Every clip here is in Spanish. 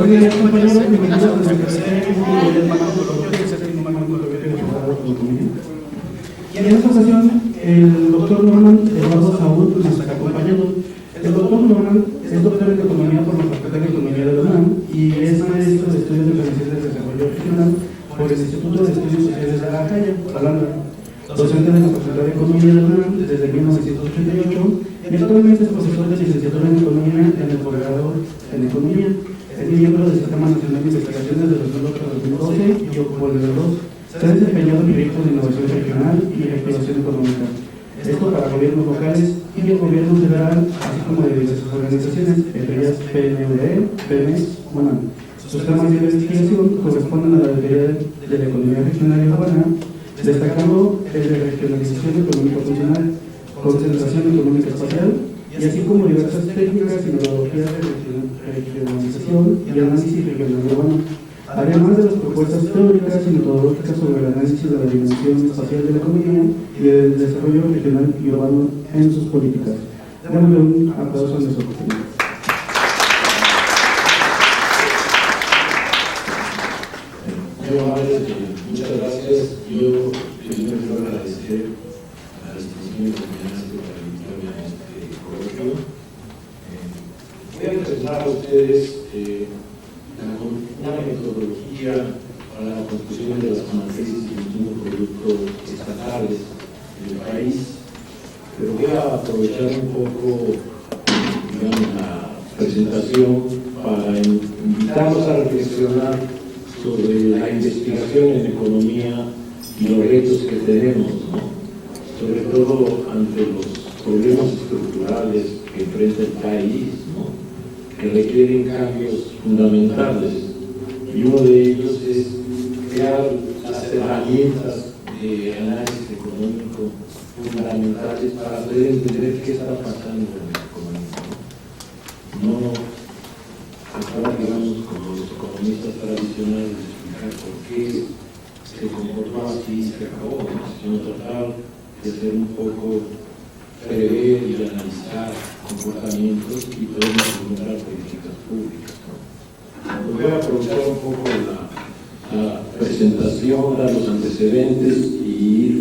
Oye, compañeros, bienvenidos a nuestro tercer cúmulo del Magno Coloquio, el séptimo Magno Coloquio de Juzgados de Autonomía. Y en esta ocasión, el doctor Norman Eduardo Saúl nos está acompañando. El doctor Norman es doctor en Economía por la Facultad de Economía de la UNAM y es maestro de Estudios Diferenciales de Desarrollo Regional por el Instituto de Estudios Sociales de La Haya, Holanda. Docente de la Facultad de Economía de la UNAM desde 1988 y actualmente es profesor de licenciatura en Economía en el posgrado en Economía. Es miembro del Sistema Nacional de Investigaciones de 2008 a 2012 y Opol2. Se ha desempeñado en proyectos de innovación regional y reactivación económica. Esto para gobiernos locales y el gobierno federal, así como de diversas organizaciones, entre ellas PNUD, PEMES, UNAM. Sus temas de investigación corresponden a la teoría de la economía regional y urbana, destacando el de regionalización económica funcional, concentración económica espacial, y así como diversas técnicas y metodologías de regionalización y análisis regional urbano, además de las propuestas teóricas y metodológicas sobre el análisis de la dimensión espacial de la economía y del desarrollo regional y urbano en sus políticas. Démosle un aplauso a nuestro compañero. Muchas gracias. Yo primero quiero agradecer a las instituciones por invitarme a este coloquio. Voy a presentar a ustedes una metodología para la construcción de las matrices de consumo producto estatales del país, pero voy a aprovechar un poco, digamos, la presentación para invitarlos a reflexionar sobre la investigación en economía y los retos que tenemos, ¿no? Sobre todo ante los problemas estructurales que enfrenta el país, ¿no? Que requieren cambios fundamentales, y uno de ellos es crear las herramientas de análisis económico fundamentales para poder entender qué está pasando en la economía, ¿no? Ahora, digamos, como los economistas tradicionales, explicar por qué se comportó así y se acabó, ¿no? Sino tratar de ser un poco prever y analizar comportamientos y poder encontrar políticas públicas, ¿no? Voy a aprovechar un poco la presentación, dar los antecedentes y ir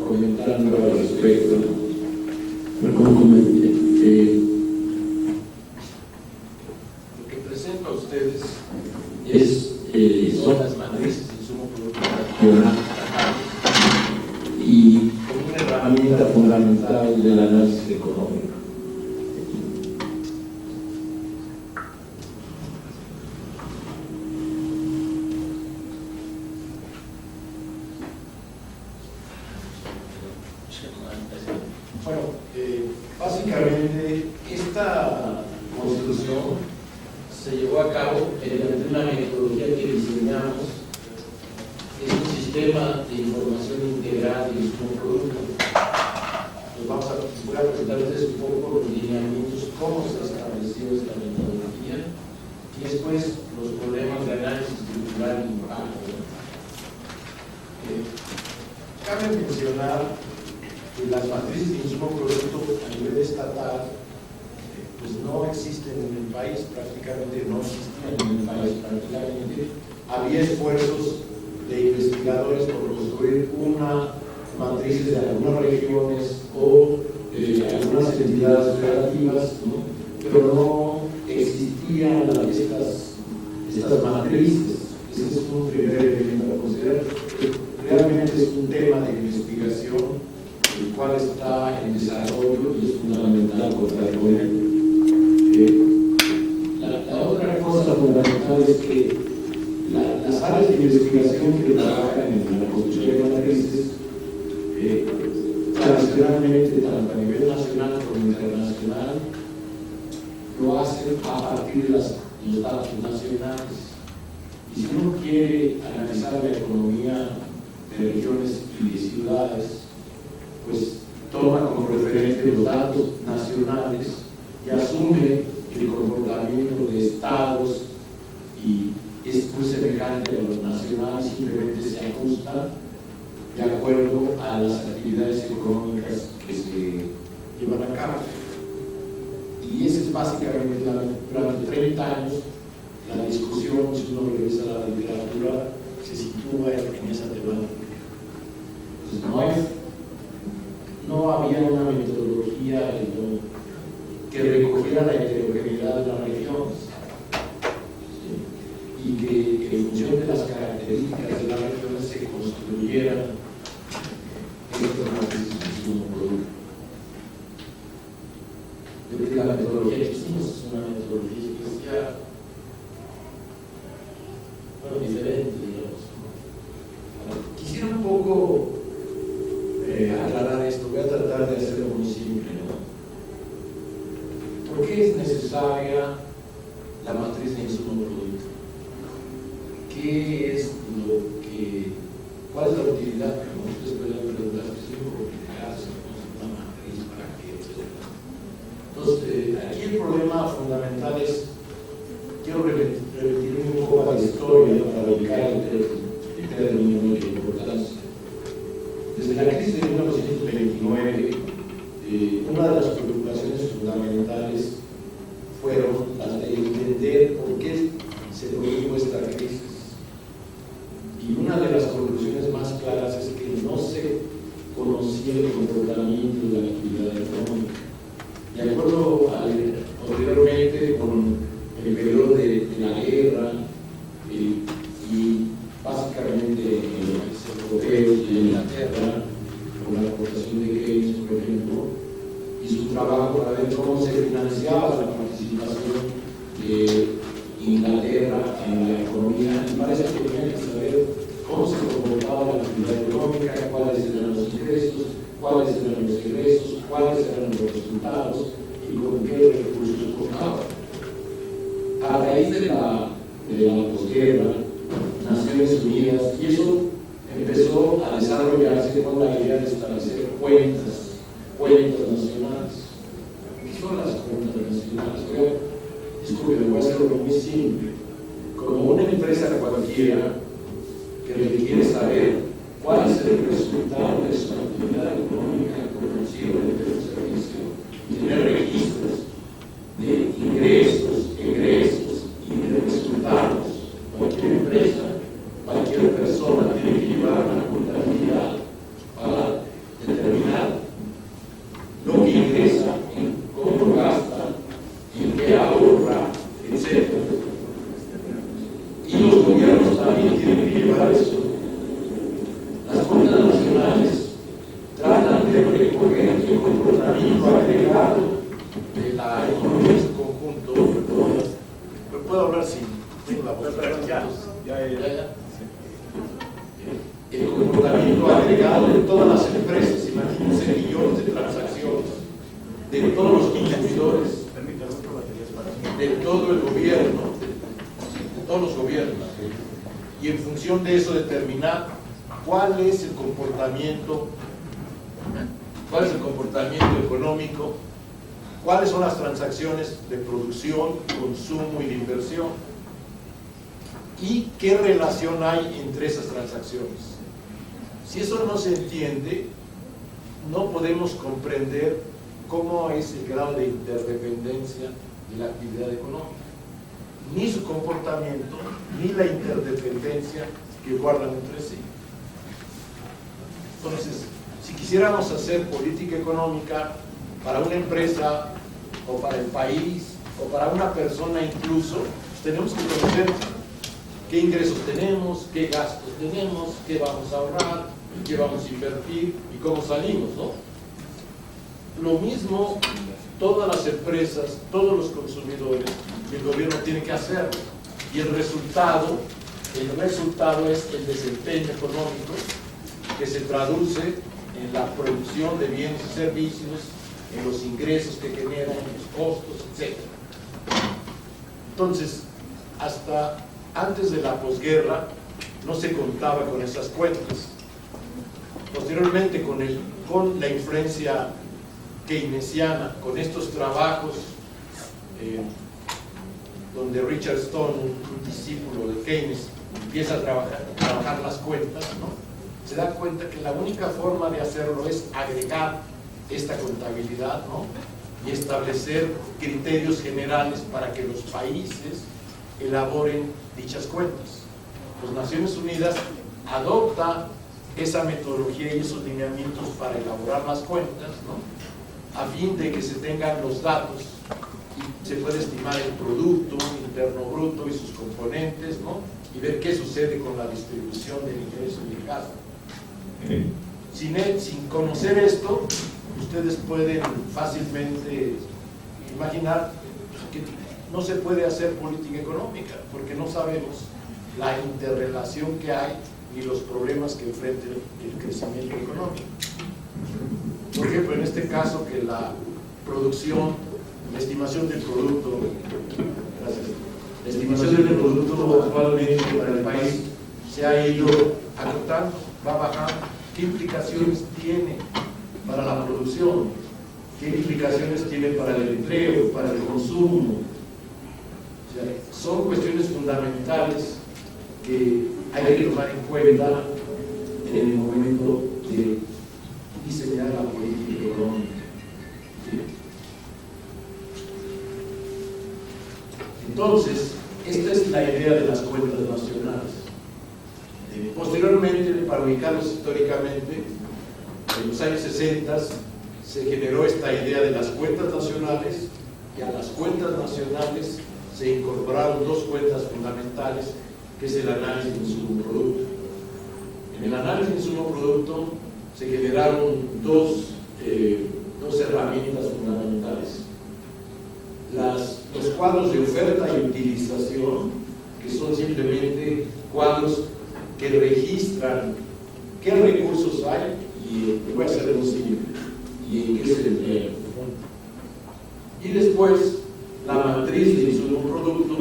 comentando al respecto. Como comenté, a ustedes son las matrices de insumo producto nacional y como una herramienta fundamental del análisis económico. Bueno, básicamente esta construcción se llevó a cabo mediante una metodología que diseñamos. Es un sistema de información integral de insumo producto. Voy a presentarles un poco los lineamientos, cómo se estableció esta metodología y después los problemas de análisis tributario gran impacto. Cabe mencionar que las matrices de insumo producto a nivel estatal pues no existen en el país, prácticamente no existían en el país, prácticamente había esfuerzos de investigadores por construir una matriz de algunas regiones o algunas entidades relativas, ¿no? Pero no existían estas matrices. Ese es un primer elemento a considerar. Realmente es un tema de investigación el cual está en desarrollo y es fundamental contar con él. La otra cosa fundamental es que las áreas de investigación que trabajan en la construcción de matrices tradicionalmente, tanto a nivel nacional como internacional, lo hacen a partir de los datos nacionales. Y si uno quiere analizar la economía de regiones y de ciudades, pues toma como referente los datos nacionales y asume el comportamiento de estados y es muy semejante a los nacionales, simplemente se ajusta de acuerdo a las actividades económicas que se llevan a cabo. Y esa es básicamente durante 30 años la discusión, si uno revisa la literatura, se sitúa en esa temática. Entonces, no había una metodología que recogiera la heterogeneidad de las regiones, ¿sí? Y que en función de las características de las regiones se construyeran estos matrices de insumo producto. Yo creo que la metodología que hicimos es una metodología especial, bueno, diferente, digamos. Quisiera un poco aclarar esto, voy a tratar de hacerlo muy simple, ¿no? ¿Por qué es necesaria la matriz de insumo producto? ¿Qué es lo que, cuál es la utilidad? Ustedes pueden preguntar, es muy complicado, una matriz, ¿para qué? Entonces, aquí el problema fundamental es, quiero repetir un poco la historia para ubicar el término de importancia. Desde la crisis de 1929, una de las preocupaciones fundamentales fueron las de entender por qué se produjo esta crisis. Y una de las conclusiones más claras es que no se conocía el comportamiento de la actividad económica. De acuerdo anteriormente con el periodo de la guerra y básicamente en los países europeos y en Inglaterra, con la aportación de Keynes, por ejemplo, y su trabajo para ver cómo se financiaba la participación de Inglaterra en la economía. Me parece que tenía que saber cómo se comportaba la actividad económica, cuáles eran los ingresos, cuáles eran los egresos, cuáles eran los resultados y con qué recursos contaba. A raíz de la posguerra, Naciones Unidas, y eso empezó a desarrollarse con la idea de establecer cuentas nacionales. ¿Qué son las cuentas nacionales? Disculpen, voy a hacerlo muy simple. Como una empresa cualquiera que requiere saber cuál es el resultado de su actividad económica, comercial, de su servicio, y tener registros de ingresos, egresos y de resultados. Cualquier empresa, cualquier persona tiene que llevar una contabilidad para determinar lo que ingresa, cómo gasta, en qué ahorra, etc. Y los gobiernos también tienen que llevar eso. Las cuentas nacionales tratan de recoger el comportamiento agregado de la economía en su conjunto. Pero puedo hablar sin la voz. El comportamiento agregado de todas las empresas, imagínense millones de transacciones, de todos los consumidores, de todo el gobierno, de todos los gobiernos, y en función de eso determinar cuál es el comportamiento económico, cuáles son las transacciones de producción, consumo y de inversión. y qué relación hay entre esas transacciones. Si eso no se entiende, no podemos comprender cómo es el grado de interdependencia de la actividad económica, ni su comportamiento, ni la interdependencia que guardan entre sí. Entonces, si quisiéramos hacer política económica para una empresa, o para el país, o para una persona incluso, tenemos que conocer qué ingresos tenemos, qué gastos tenemos, qué vamos a ahorrar, qué vamos a invertir y cómo salimos, ¿no? Lo mismo todas las empresas, todos los consumidores, el gobierno tiene que hacerlo. Y el resultado es el desempeño económico que se traduce en la producción de bienes y servicios, en los ingresos que generan, en los costos, etc. Entonces, hasta antes de la posguerra no se contaba con esas cuentas. Posteriormente, con la influencia keynesiana, con estos trabajos donde Richard Stone, un discípulo de Keynes, empieza a trabajar las cuentas, ¿no? Se da cuenta que la única forma de hacerlo es agregar esta contabilidad, ¿no? Y establecer criterios generales para que los países elaboren dichas cuentas. Las Naciones Unidas adopta esa metodología y esos lineamientos para elaborar las cuentas, ¿no? A fin de que se tengan los datos y se puede estimar el Producto Interno Bruto y sus componentes, ¿no? Y ver qué sucede con la distribución del ingreso y el gasto. Sin conocer esto, ustedes pueden fácilmente imaginar que no se puede hacer política económica, porque no sabemos la interrelación que hay ni los problemas que enfrenta el crecimiento económico. Por ejemplo, en este caso, que la producción, la estimación del producto, gracias, la estimación del producto actualmente para el país se ha ido acortando, va bajando. ¿Qué implicaciones tiene para la producción? ¿Qué implicaciones tiene para el empleo, para el consumo? O sea, son cuestiones fundamentales que hay que tomar en cuenta en el momento de diseñar la política económica. Entonces, esta es la idea de las cuentas nacionales. Posteriormente, para ubicarlos históricamente, en los años 60 se generó esta idea de las cuentas nacionales, y a las cuentas nacionales se incorporaron dos cuentas fundamentales, que es el análisis de insumo producto. En el análisis de insumo producto se generaron dos herramientas fundamentales. Los cuadros de oferta y utilización, que son simplemente cuadros que registran qué recursos hay, y voy a hacer un simple, y en qué se emplea. Y después, la matriz de insumo producto,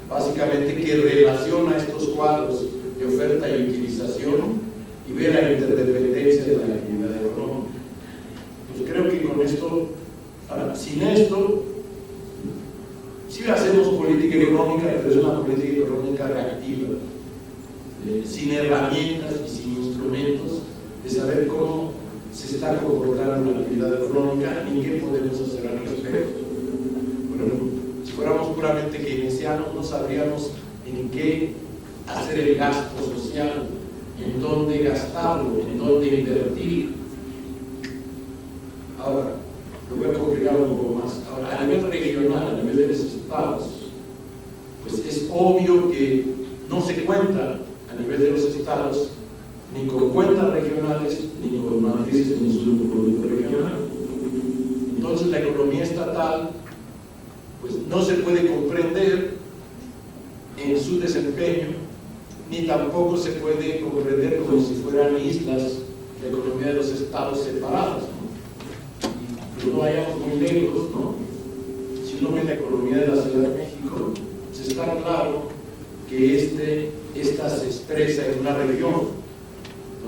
básicamente que relaciona estos cuadros de oferta y utilización y ve la interdependencia de la actividad económica. Pues creo que con esto, sin esto, sí hacemos política económica, pero es una política económica reactiva, sin herramientas y sin instrumentos de saber cómo se está comportando la actividad económica y qué podemos hacer al respecto. Bueno, si fuéramos puramente keynesianos, no sabríamos en qué hacer el gasto social, en dónde gastarlo, en dónde invertir. Ahora, lo voy a complicar un poco más. Ahora, a nivel regional, a nivel de los estados, pues es obvio que no se cuenta a nivel de los estados ni con cuentas regionales ni con matrices de insumo producto regional. Entonces, la economía estatal pues no se puede comprender en su desempeño, ni tampoco se puede comprender como si fueran islas la economía de los estados separados, ¿no? Y no vayamos muy lejos, ¿no? Si uno ve la economía de la Ciudad de México, pues está claro que esta se expresa en una región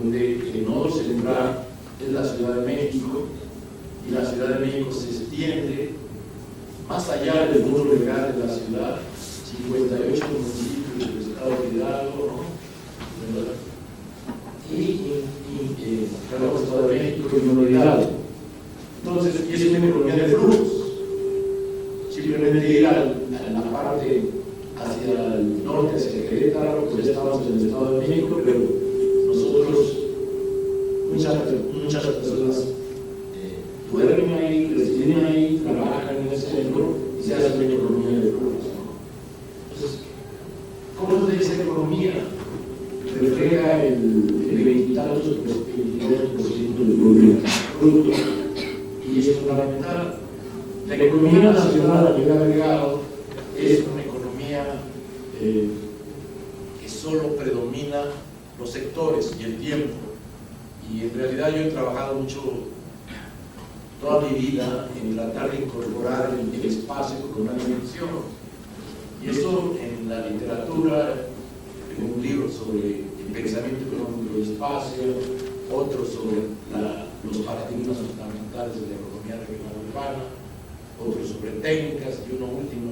donde el nodo central es la Ciudad de México, y la Ciudad de México se extiende más allá del muro legal de la ciudad, 58 municipios del estado de ¿verdad? Perdón, Estado de México y uno de Hidalgo. Entonces, y es una economía de flujos. Simplemente ir a la parte hacia el norte, hacia Querétaro, pues ya estamos en el Estado de México, pero nosotros, muchas personas duermen ahí, residen ahí, trabajan en ese centro y se hace una economía de flujos. Entonces, ¿cómo es esa economía? Refleja el 20 y tantos por ciento del producto, y es fundamental. La economía nacional a nivel agregado es una economía que solo predomina los sectores y el tiempo, y en realidad yo he trabajado mucho toda mi vida en tratar de incorporar el espacio con una dimensión, y eso en la literatura, en un libro sobre el pensamiento económico del espacio, otro sobre los paradigmas fundamentales de la economía regional urbana, otro sobre técnicas, y uno último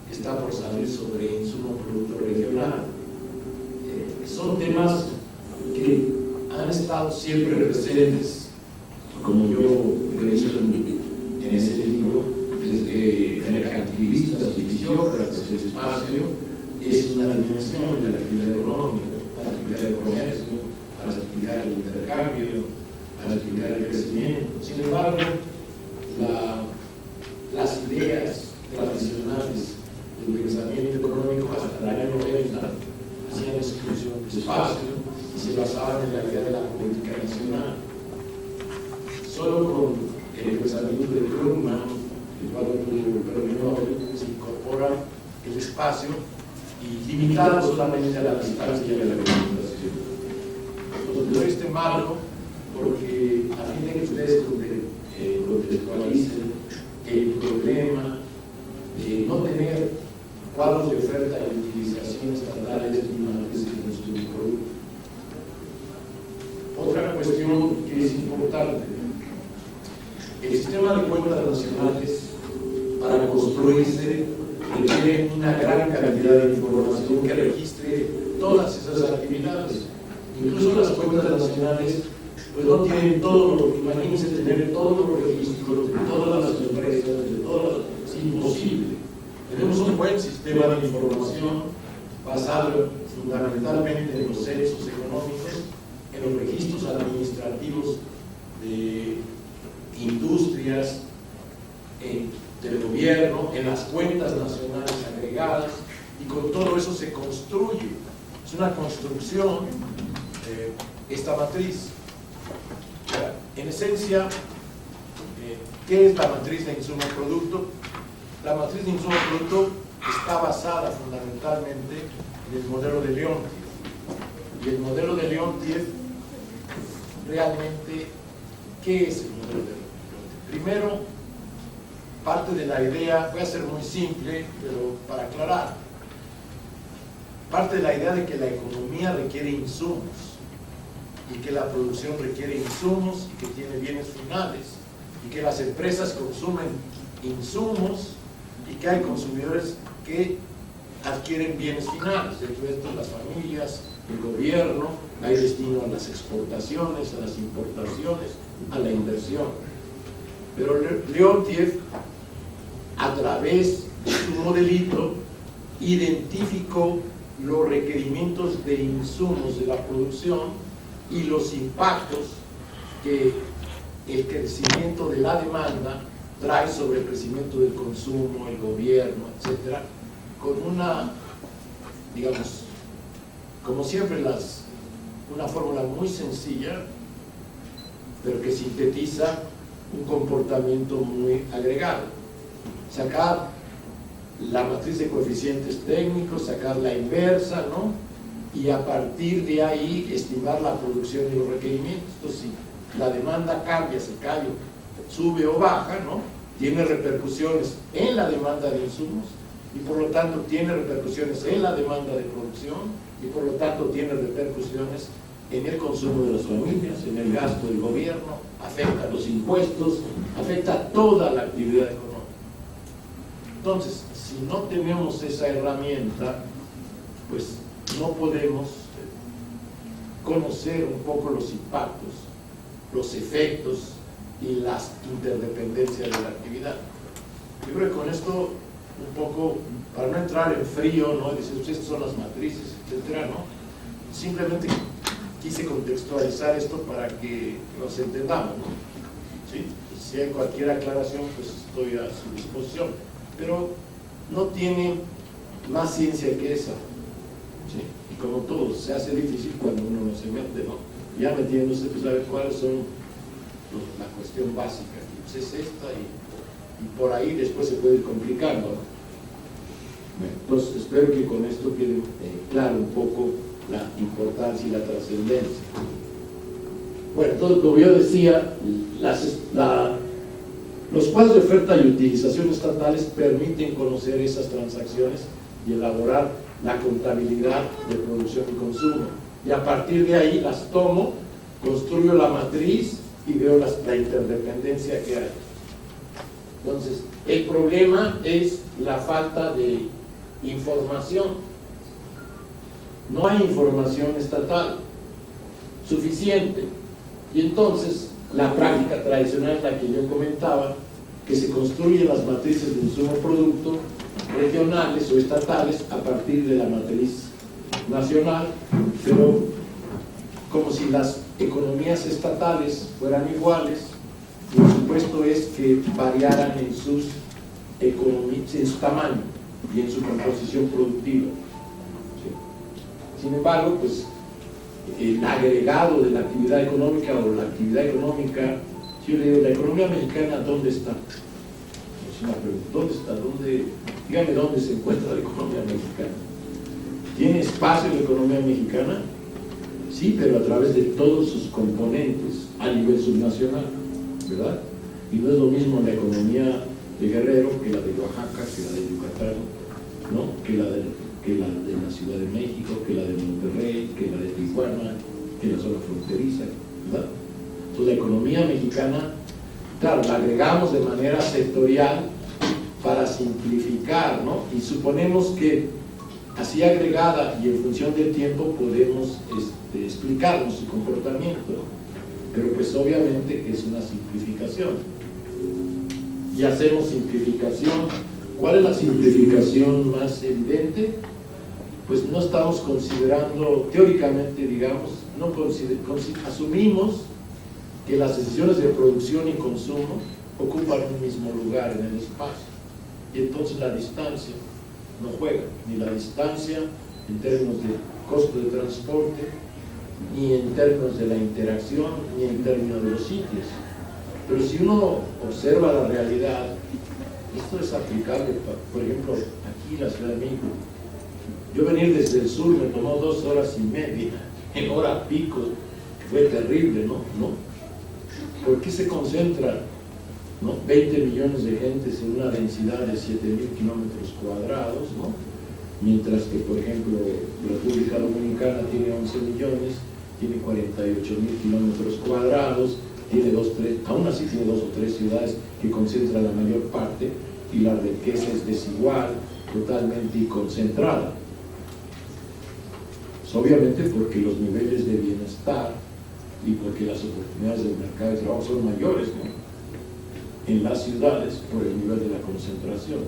que está por salir sobre insumo producto regional. Son temas que han estado siempre presentes, como yo he dicho en ese libro, desde mercantilistas y fisiócratas. El espacio es una dimensión de la actividad económica, para explicar el comercio, para explicar el intercambio, para explicar el crecimiento. Sin embargo, las ideas tradicionales del pensamiento económico hasta el año 90 hacían exclusión del espacio y se basaban en la idea de la política nacional. Solo con el pensamiento de Krugman, el cual tuvo el premio Nobel, se incorpora el espacio y limitado solamente a la distancia y a la comunicación. Entonces, doy este marco porque a fin de que ustedes contextualicen el problema de no tener cuadros de oferta y utilización estatales ni matrices de nuestro producto. Otra cuestión que es importante: el sistema de cuentas nacionales, para construirse, requiere una gran cantidad de información que registre todas esas actividades. Incluso las cuentas nacionales pues no tienen todo. Imagínense tener todos los registros de todas las empresas, de todas. Es imposible. Tenemos un buen sistema de información basado fundamentalmente en los censos económicos, en los registros administrativos de industrias, del gobierno, en las cuentas nacionales agregadas, y con todo eso se construye. Es una construcción esta matriz. En esencia, ¿qué es la matriz de insumo-producto? La matriz de insumo-producto está basada fundamentalmente en el modelo de Leontief. Y el modelo de Leontief, realmente, ¿qué es el modelo de Leontief? Primero, parte de la idea, voy a ser muy simple, pero para aclarar, parte de la idea de que la economía requiere insumos, y que la producción requiere insumos, y que tiene bienes finales, y que las empresas consumen insumos, y que hay consumidores que adquieren bienes finales. Dentro de esto, las familias, el gobierno, hay destino a las exportaciones, a las importaciones, a la inversión. Pero Leontief, a través de su modelito, identificó los requerimientos de insumos de la producción y los impactos que el crecimiento de la demanda trae sobre el crecimiento del consumo, el gobierno, etcétera, con una, digamos, como siempre, una fórmula muy sencilla, pero que sintetiza un comportamiento muy agregado. Sacar la matriz de coeficientes técnicos, sacar la inversa, ¿no? Y a partir de ahí estimar la producción y los requerimientos. Entonces, si la demanda cambia, se cae, sube o baja, ¿no? Tiene repercusiones en la demanda de insumos, y por lo tanto tiene repercusiones en la demanda de producción, y por lo tanto tiene repercusiones en el consumo de las familias, en el gasto del gobierno, afecta a los impuestos, afecta a toda la actividad económica. Entonces, si no tenemos esa herramienta, pues no podemos conocer un poco los impactos, los efectos y las interdependencias de la actividad. Yo creo que con esto, un poco, para no entrar en frío, ¿no? Dices, estas son las matrices, etcétera, ¿no? Simplemente quise contextualizar esto para que nos entendamos, ¿no? ¿Sí? Si hay cualquier aclaración, pues estoy a su disposición. Pero no tiene más ciencia que esa. ¿Sí? Y como todo, se hace difícil cuando uno no se mete, ¿no? Ya metiéndose, pues a ver cuáles son la cuestión básica. Pues es esta y por ahí después se puede ir complicando, ¿no? Bueno, entonces espero que con esto quede claro un poco la importancia y la trascendencia. Bueno, entonces como yo decía, los cuadros de oferta y utilización estatales permiten conocer esas transacciones y elaborar la contabilidad de producción y consumo. Y a partir de ahí las tomo, construyo la matriz y veo la interdependencia que hay. Entonces, el problema es la falta de información. No hay información estatal suficiente. Y entonces, la práctica tradicional, la que yo comentaba, que se construyen las matrices de insumo-producto regionales o estatales a partir de la matriz nacional, pero como si las economías estatales fueran iguales, lo supuesto es que variaran en su tamaño y en su composición productiva. ¿Sí? Sin embargo, pues el agregado de la actividad económica o la actividad económica, si yo le digo, la economía mexicana, ¿dónde está? Es una pregunta, ¿dónde está? Dígame dónde se encuentra la economía mexicana. ¿Tiene espacio la economía mexicana? Sí, pero a través de todos sus componentes a nivel subnacional, ¿verdad? Y no es lo mismo la economía de Guerrero que la de Oaxaca, que la de Yucatán, ¿no? que la de la Ciudad de México, que la de Monterrey, que la de Tijuana, que la zona fronteriza, ¿verdad? Entonces la economía mexicana, claro, la agregamos de manera sectorial para simplificar, ¿no? Y suponemos que así agregada y en función del tiempo podemos explicarnos su comportamiento, pero pues obviamente que es una simplificación. Y hacemos simplificación. ¿Cuál es la simplificación más evidente? Pues no estamos considerando, teóricamente digamos, asumimos que las decisiones de producción y consumo ocupan un mismo lugar en el espacio, y entonces la distancia no juega, ni la distancia en términos de costo de transporte, ni en términos de la interacción, ni en términos de los sitios. Pero si uno observa la realidad, esto es aplicable, por ejemplo, aquí en la Ciudad de México. Yo venir desde el sur me tomó 2 horas y media, en hora pico, fue terrible, ¿no? ¿Por qué se concentra, ¿no? 20 millones de gentes en una densidad de 7.000 kilómetros cuadrados, ¿no? Mientras que, por ejemplo, República Dominicana tiene 11 millones, tiene 48.000 kilómetros cuadrados, tiene aún así tiene 2 o 3 ciudades que concentran la mayor parte, y la riqueza es desigual, totalmente concentrada. Pues obviamente porque los niveles de bienestar y porque las oportunidades del mercado de trabajo son mayores, ¿no? En las ciudades por el nivel de la concentración.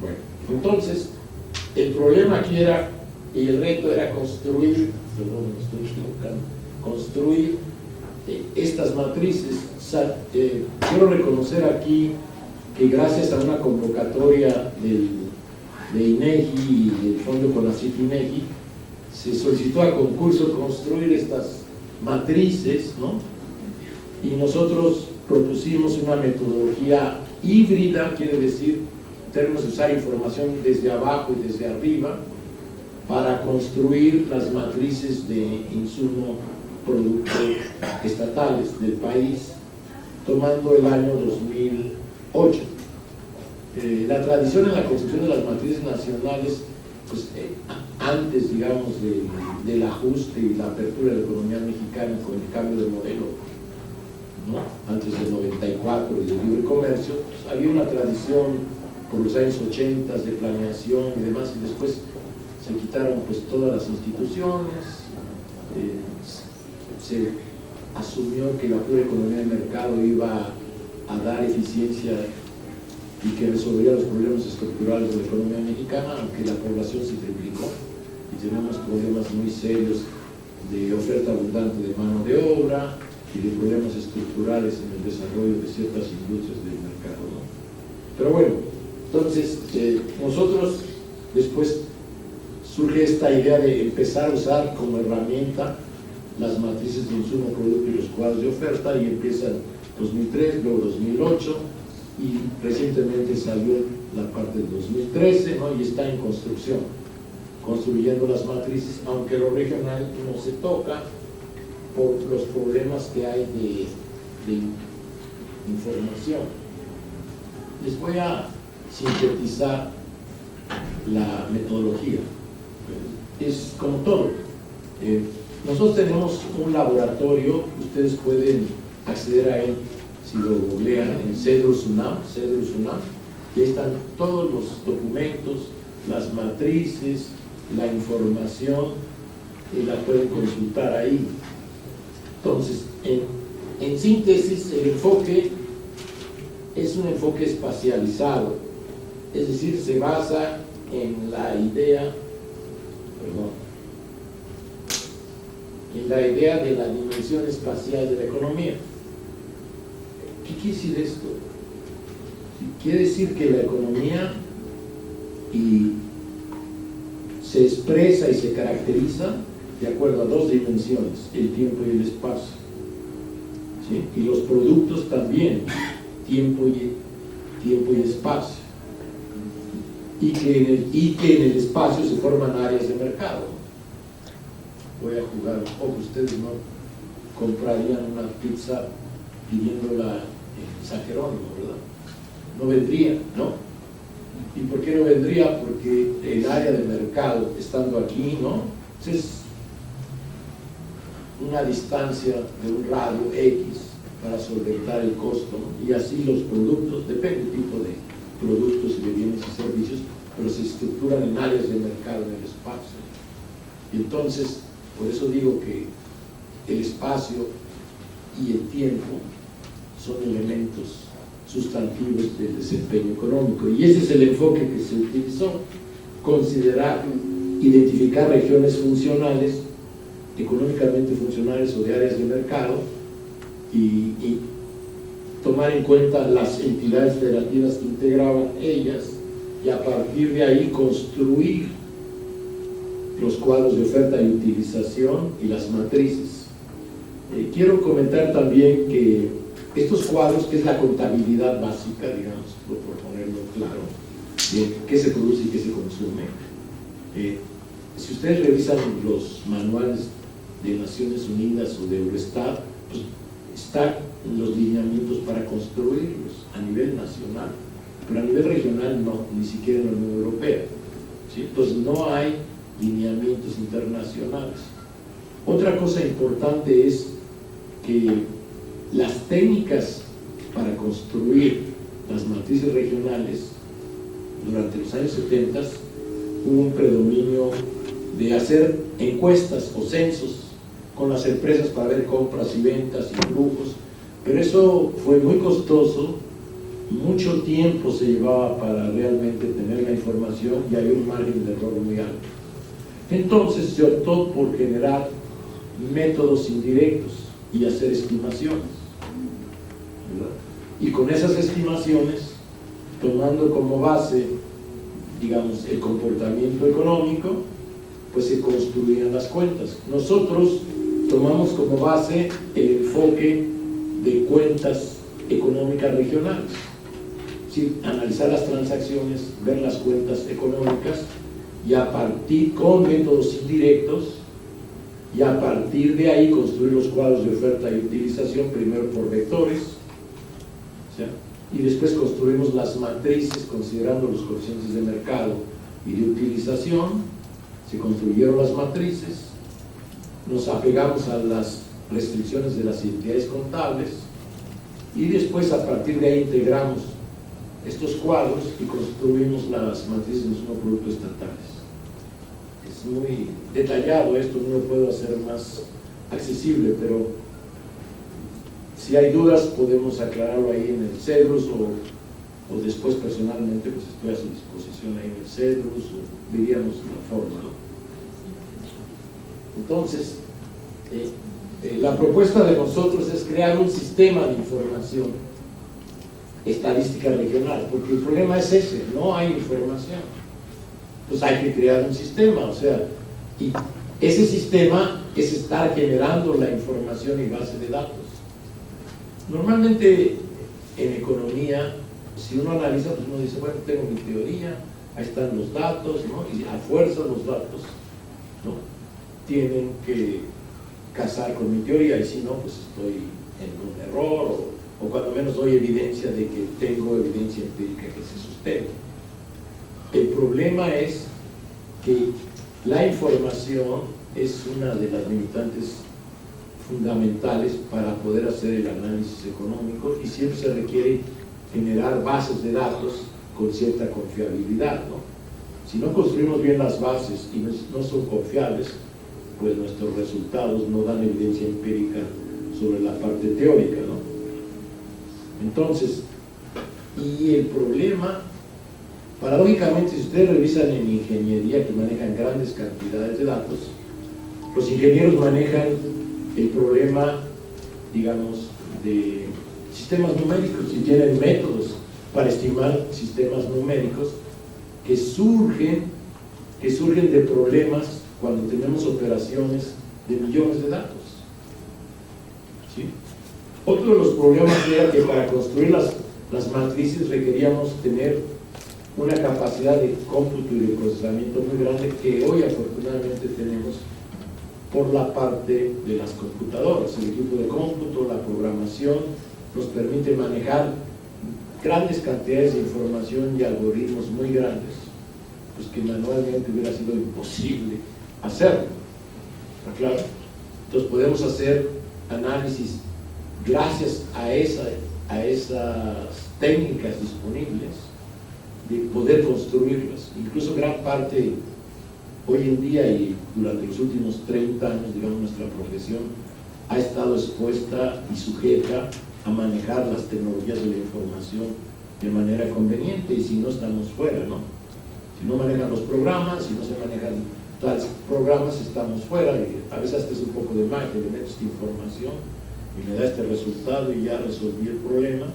Bueno, entonces el problema aquí era, y el reto era construir estas matrices. Quiero reconocer aquí que gracias a una convocatoria de INEGI y del Fondo CONACYT-INEGI se solicitó a concurso construir estas matrices, ¿no? Y nosotros propusimos una metodología híbrida, quiere decir, en términos de usar información desde abajo y desde arriba, para construir las matrices de insumo productos estatales del país, tomando el año 2008. La tradición en la construcción de las matrices nacionales, pues, antes, digamos, del ajuste y la apertura de la economía mexicana con el cambio de modelo, ¿no? Antes del 94 y del libre comercio, pues, había una tradición por los años 80 de planeación y demás, y después se se quitaron pues todas las instituciones, se asumió que la pura economía de mercado iba a dar eficiencia y que resolvería los problemas estructurales de la economía mexicana, aunque la población se triplicó y tenemos problemas muy serios de oferta abundante de mano de obra y de problemas estructurales en el desarrollo de ciertas industrias del mercado, ¿no? Pero bueno, entonces nosotros después surge esta idea de empezar a usar como herramienta las matrices de insumo, producto y los cuadros de oferta, y empieza en 2003, luego 2008, y recientemente salió la parte del 2013, ¿no? Y está en construcción, construyendo las matrices, aunque lo regional no se toca por los problemas que hay de información. Les voy a sintetizar la metodología. Es como todo. Nosotros tenemos un laboratorio, ustedes pueden acceder a él si lo googlean en Cedrus UNAM, y ahí están todos los documentos, las matrices, la información, y la pueden consultar ahí. Entonces, en síntesis, el enfoque es un enfoque espacializado, es decir, se basa en la idea, de la dimensión espacial de la economía. ¿Qué quiere decir esto? Quiere decir que la economía se expresa y se caracteriza de acuerdo a dos dimensiones, el tiempo y el espacio, ¿sí? Y los productos también, tiempo y espacio, y que en el espacio se forman áreas de mercado. Voy a jugar un poco, ustedes no comprarían una pizza pidiéndola en San Jerónimo, ¿verdad? No vendría, ¿no? ¿Y por qué no vendría? Porque el área de mercado, estando aquí, ¿no? Es una distancia de un radio X para solventar el costo, ¿no? Y así los productos, depende del tipo de productos y de bienes y servicios, pero se estructuran en áreas de mercado en el espacio. Y entonces, por eso digo que el espacio y el tiempo son elementos sustantivos del desempeño económico, y ese es el enfoque que se utilizó: considerar, identificar regiones funcionales, económicamente funcionales o de áreas de mercado, y tomar en cuenta las entidades federativas que integraban ellas, y a partir de ahí construir los cuadros de oferta y utilización y las matrices. Quiero comentar también que estos cuadros, que es la contabilidad básica, digamos, por ponerlo claro, qué se produce y qué se consume. Si ustedes revisan los manuales de Naciones Unidas o de Eurostat, pues están los lineamientos para construirlos a nivel nacional, pero a nivel regional no, ni siquiera en la Unión Europea, ¿sí? Entonces no hay lineamientos internacionales. Otra cosa importante es que las técnicas para construir las matrices regionales, durante los años 70 hubo un predominio de hacer encuestas o censos con las empresas para ver compras y ventas y flujos, pero eso fue muy costoso, mucho tiempo se llevaba para realmente tener la información y había un margen de error muy alto. Entonces se optó por generar métodos indirectos y hacer estimaciones, ¿verdad? Y con esas estimaciones, tomando como base, digamos, el comportamiento económico, pues se construían las cuentas. Nosotros tomamos como base el enfoque de cuentas económicas regionales, ¿sí? Analizar las transacciones, ver las cuentas económicas, y a partir, con métodos indirectos, y a partir de ahí construir los cuadros de oferta y utilización, primero por vectores, ¿sí? Y después construimos las matrices considerando los coeficientes de mercado y de utilización. Se construyeron las matrices, nos apegamos a las restricciones de las entidades contables, y después a partir de ahí integramos estos cuadros y construimos las matrices de insumo producto estatales. es muy detallado esto, no lo puedo hacer más accesible, pero si hay dudas podemos aclararlo ahí en el CEDRUS o después personalmente, pues estoy a su disposición ahí en el CEDRUS, o diríamos la forma, ¿no? Entonces, la propuesta de nosotros es crear un sistema de información estadística regional, porque el problema es ese, no hay información. Pues hay que crear un sistema, o sea, y ese sistema es estar generando la información y base de datos. Normalmente en economía, si uno analiza, pues uno dice, bueno, tengo mi teoría, ahí están los datos, ¿no? Y a fuerza los datos, ¿no?, tienen que casar con mi teoría, y si no, pues estoy en un error, o cuando menos doy evidencia de que tengo evidencia empírica que se sustenta. El problema es que la información es una de las limitantes fundamentales para poder hacer el análisis económico, y siempre se requiere generar bases de datos con cierta confiabilidad, ¿no? Si no construimos bien las bases y no son confiables, pues nuestros resultados no dan evidencia empírica sobre la parte teórica, ¿no? Entonces, y el problema, paradójicamente, si ustedes revisan en ingeniería, que manejan grandes cantidades de datos, los ingenieros manejan el problema, digamos, de sistemas numéricos, y tienen métodos para estimar sistemas numéricos que surgen de problemas cuando tenemos operaciones de millones de datos, ¿sí? Otro de los problemas era que para construir las matrices requeríamos tener una capacidad de cómputo y de procesamiento muy grande, que hoy afortunadamente tenemos por la parte de las computadoras. El equipo de cómputo, la programación, nos permite manejar grandes cantidades de información y algoritmos muy grandes, pues que manualmente hubiera sido imposible hacerlo. ¿Está claro? Entonces podemos hacer análisis gracias a esas técnicas disponibles, de poder construirlas. Incluso gran parte hoy en día y durante los últimos 30 años, digamos, nuestra profesión ha estado expuesta y sujeta a manejar las tecnologías de la información de manera conveniente, y si no, estamos fuera, ¿no? Si no manejan los programas, si no se manejan tales programas, estamos fuera, y a veces hasta es un poco de magia, le meto esta información y me da este resultado y ya resolví el problema.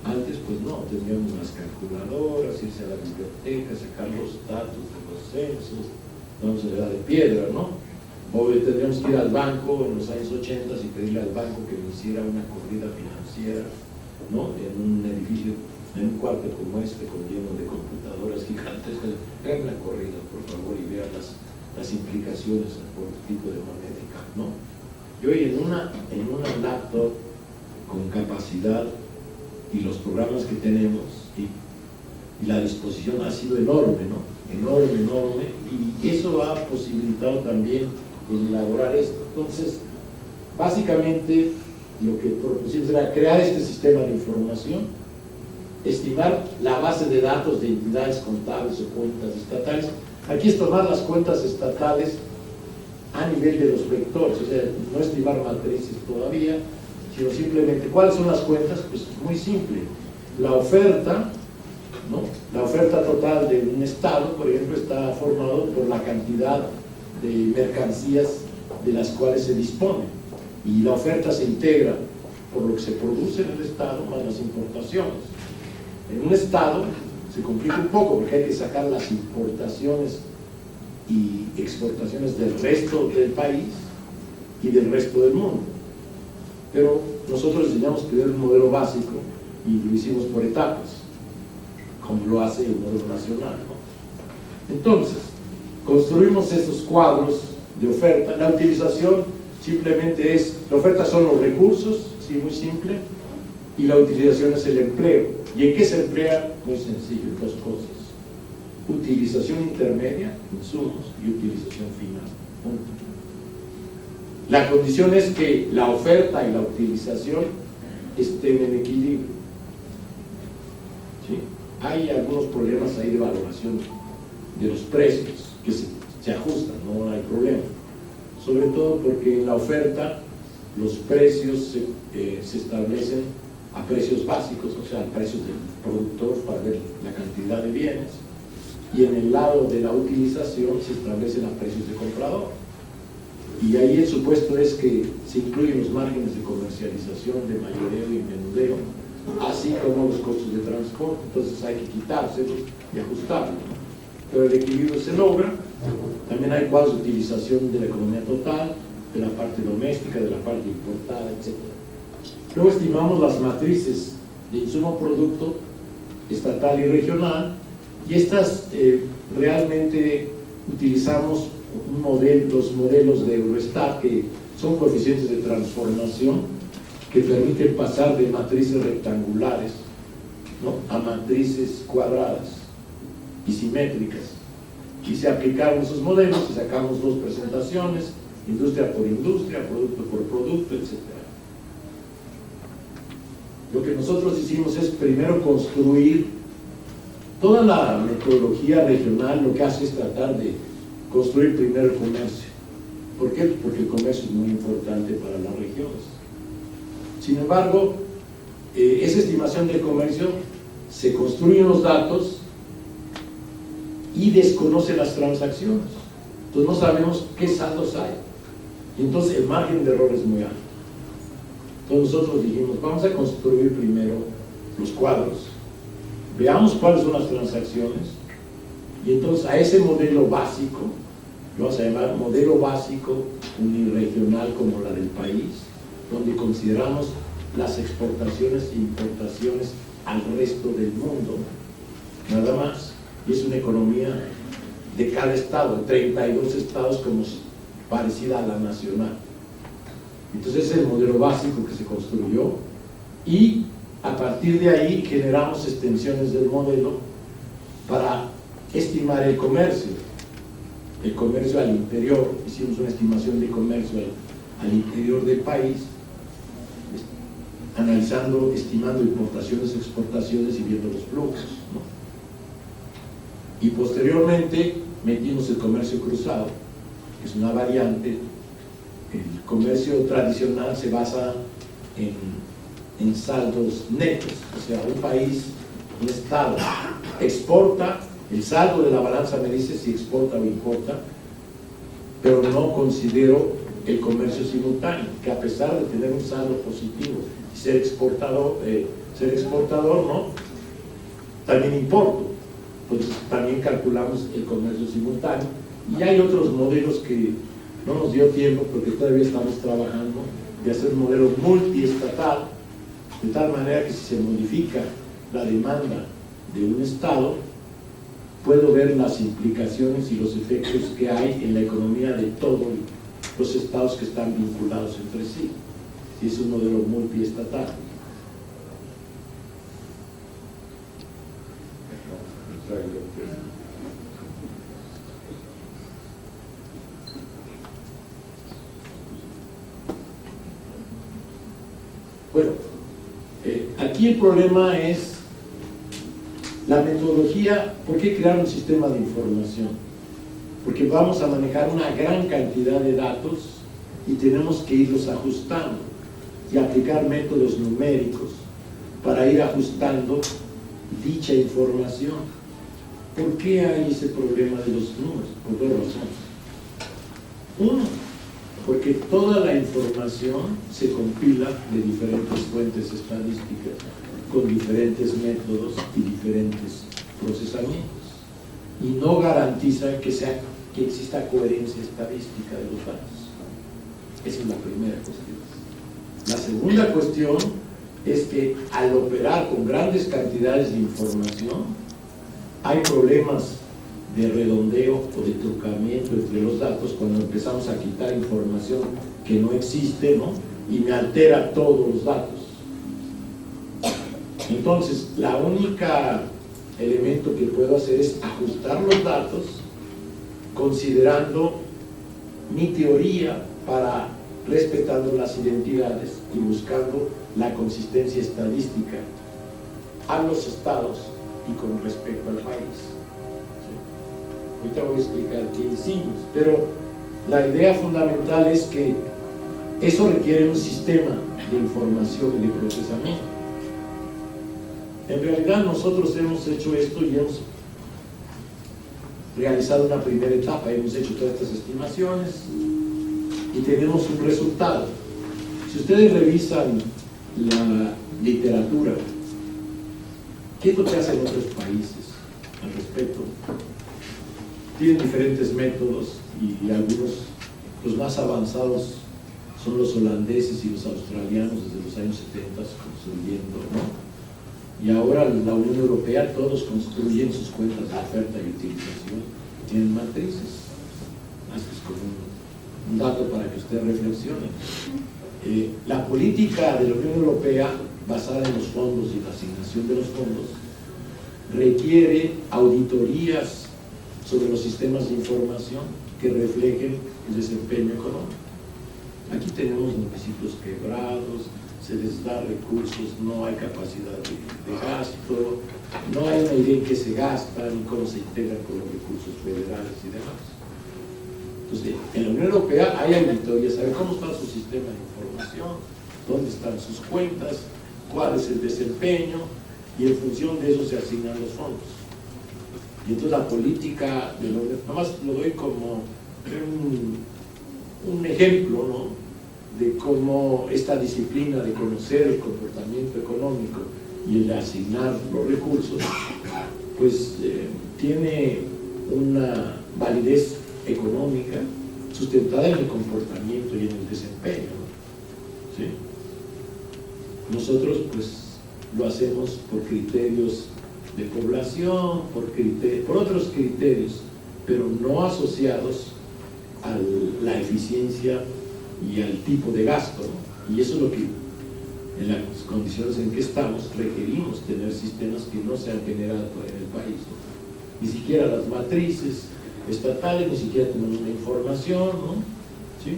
Antes, pues no, teníamos las calculadoras, irse a la biblioteca, sacar los datos de los censos, no se le da de piedra, ¿no? O tendríamos que ir al banco en los años 80 y pedirle al banco que me hiciera una corrida financiera, ¿no?, en un edificio, en un cuarto como este, con lleno de computadoras gigantescas. Hagan una corrida, por favor, y vean las implicaciones por tipo de magnética, ¿no? Y hoy en una laptop con capacidad y los programas que tenemos y la disposición ha sido enorme, ¿no? Enorme, y eso ha posibilitado también elaborar esto. Entonces, básicamente lo que propusimos era crear este sistema de información, estimar la base de datos de entidades contables o cuentas estatales. Aquí es tomar las cuentas estatales a nivel de los vectores, o sea, no estimar matrices todavía, sino simplemente, ¿cuáles son las cuentas? Pues muy simple, la oferta, ¿no? La oferta total de un estado, por ejemplo, está formado por la cantidad de mercancías de las cuales se dispone, y la oferta se integra por lo que se produce en el estado más las importaciones. En un estado se complica un poco porque hay que sacar las importaciones y exportaciones del resto del país y del resto del mundo, pero nosotros diseñamos primero un modelo básico y lo hicimos por etapas, como lo hace el modelo nacional, ¿no? Entonces, construimos estos cuadros de oferta. La utilización simplemente es, la oferta son los recursos, sí, muy simple, y la utilización es el empleo. ¿Y en qué se emplea? Muy sencillo, dos cosas: utilización intermedia, insumos, y utilización final. Punto. La condición es que la oferta y la utilización estén en equilibrio, ¿sí? Hay algunos problemas ahí de valoración de los precios que se ajustan todo porque en la oferta los precios se establecen a precios básicos, o sea, a precios del productor para ver la cantidad de bienes, y en el lado de la utilización se establecen a precios de comprador. Y ahí el supuesto es que se incluyen los márgenes de comercialización, de mayoreo y menudeo, así como los costos de transporte. Entonces hay que quitárselos y ajustarlos, ¿no? Pero el equilibrio se logra. También hay cuadros de utilización de la economía total, de la parte doméstica, de la parte importada, etc. Luego estimamos las matrices de insumo-producto estatal y regional, y estas realmente utilizamos los modelos de Eurostat, que son coeficientes de transformación que permiten pasar de matrices rectangulares, ¿no?, a matrices cuadradas y simétricas. Y se aplicaron esos modelos y sacamos dos presentaciones: industria por industria, producto por producto, etc. Lo que nosotros hicimos es primero construir toda la metodología regional. Lo que hace es tratar de construir primero el comercio. ¿Por qué? Porque el comercio es muy importante para las regiones. Sin embargo, esa estimación del comercio se construyen los datos y desconoce las transacciones. Entonces no sabemos qué saldos hay. Y entonces el margen de error es muy alto. Entonces nosotros dijimos, vamos a construir primero los cuadros, veamos cuáles son las transacciones, y entonces a ese modelo básico, lo vamos a llamar modelo básico unirregional como la del país, donde consideramos las exportaciones e importaciones al resto del mundo, nada más. Y es una economía de cada estado, 32 estados, como parecida a la nacional. Entonces ese es el modelo básico que se construyó, y a partir de ahí generamos extensiones del modelo para estimar el comercio al interior. Hicimos una estimación de comercio al interior del país, estimando importaciones, exportaciones y viendo los flujos, ¿no? Y posteriormente metimos el comercio cruzado, que es una variante. El comercio tradicional se basa en saldos netos, o sea, un país, un estado exporta, el saldo de la balanza me dice si exporta o importa, pero no considero el comercio simultáneo, que a pesar de tener un saldo positivo y ser exportador, ¿no?, también importo. Entonces también calculamos el comercio simultáneo, y hay otros modelos que no nos dio tiempo porque todavía estamos trabajando, de hacer un modelo multiestatal, de tal manera que si se modifica la demanda de un estado, puedo ver las implicaciones y los efectos que hay en la economía de todos los estados que están vinculados entre sí. Y es un modelo multiestatal. Bueno, aquí el problema es la metodología. ¿Por qué crear un sistema de información? Porque vamos a manejar una gran cantidad de datos y tenemos que irlos ajustando y aplicar métodos numéricos para ir ajustando dicha información. ¿Por qué hay ese problema de los números? Por dos razones. Uno, porque toda la información se compila de diferentes fuentes estadísticas, con diferentes métodos y diferentes procesamientos, y no garantiza que exista coherencia estadística de los datos. Esa es la primera cuestión. La segunda cuestión es que al operar con grandes cantidades de información, hay problemas de redondeo o de trucamiento entre los datos cuando empezamos a quitar información que no existe, ¿no?, y me altera todos los datos. Entonces, la única elemento que puedo hacer es ajustar los datos considerando mi teoría, para respetando las identidades y buscando la consistencia estadística a los estados y con respecto al país. ¿Sí? Ahorita voy a explicar qué hicimos, pero La idea fundamental es que eso requiere un sistema de información y de procesamiento. En realidad nosotros hemos hecho esto y hemos realizado una primera etapa, hemos hecho todas estas estimaciones y tenemos un resultado. Si ustedes revisan la literatura, ¿qué es lo que hacen otros países al respecto? Tienen diferentes métodos y algunos, los más avanzados, son los holandeses y los australianos desde los años 70 construyendo, ¿no? Y ahora la Unión Europea, todos construyen sus cuentas de oferta y utilización, tienen matrices. Así es como un dato para que ustedes reflexionen. La política de la Unión Europea, basada en los fondos y la asignación de los fondos, requiere auditorías sobre los sistemas de información que reflejen el desempeño económico. Aquí tenemos municipios quebrados, se les da recursos, no hay capacidad de gasto, no hay una idea en qué se gastan y cómo se integran con los recursos federales y demás. Entonces, en la Unión Europea hay auditorías, saber cómo está su sistema de información, dónde están sus cuentas, cuál es el desempeño, y en función de eso se asignan los fondos. Y entonces la política de la Unión, nada más lo doy como un ejemplo, ¿no?, de cómo esta disciplina de conocer el comportamiento económico y el de asignar los recursos, pues tiene una validez económica sustentada en el comportamiento y en el desempeño, ¿no? ¿Sí? Nosotros pues lo hacemos por criterios de población, por otros criterios, pero no asociados a la eficiencia y al tipo de gasto, ¿no? Y eso es lo que, en las condiciones en que estamos, requerimos tener sistemas que no se han generado en el país, ¿no? Ni siquiera las matrices estatales, ni siquiera tenemos una información, ¿no? ¿Sí?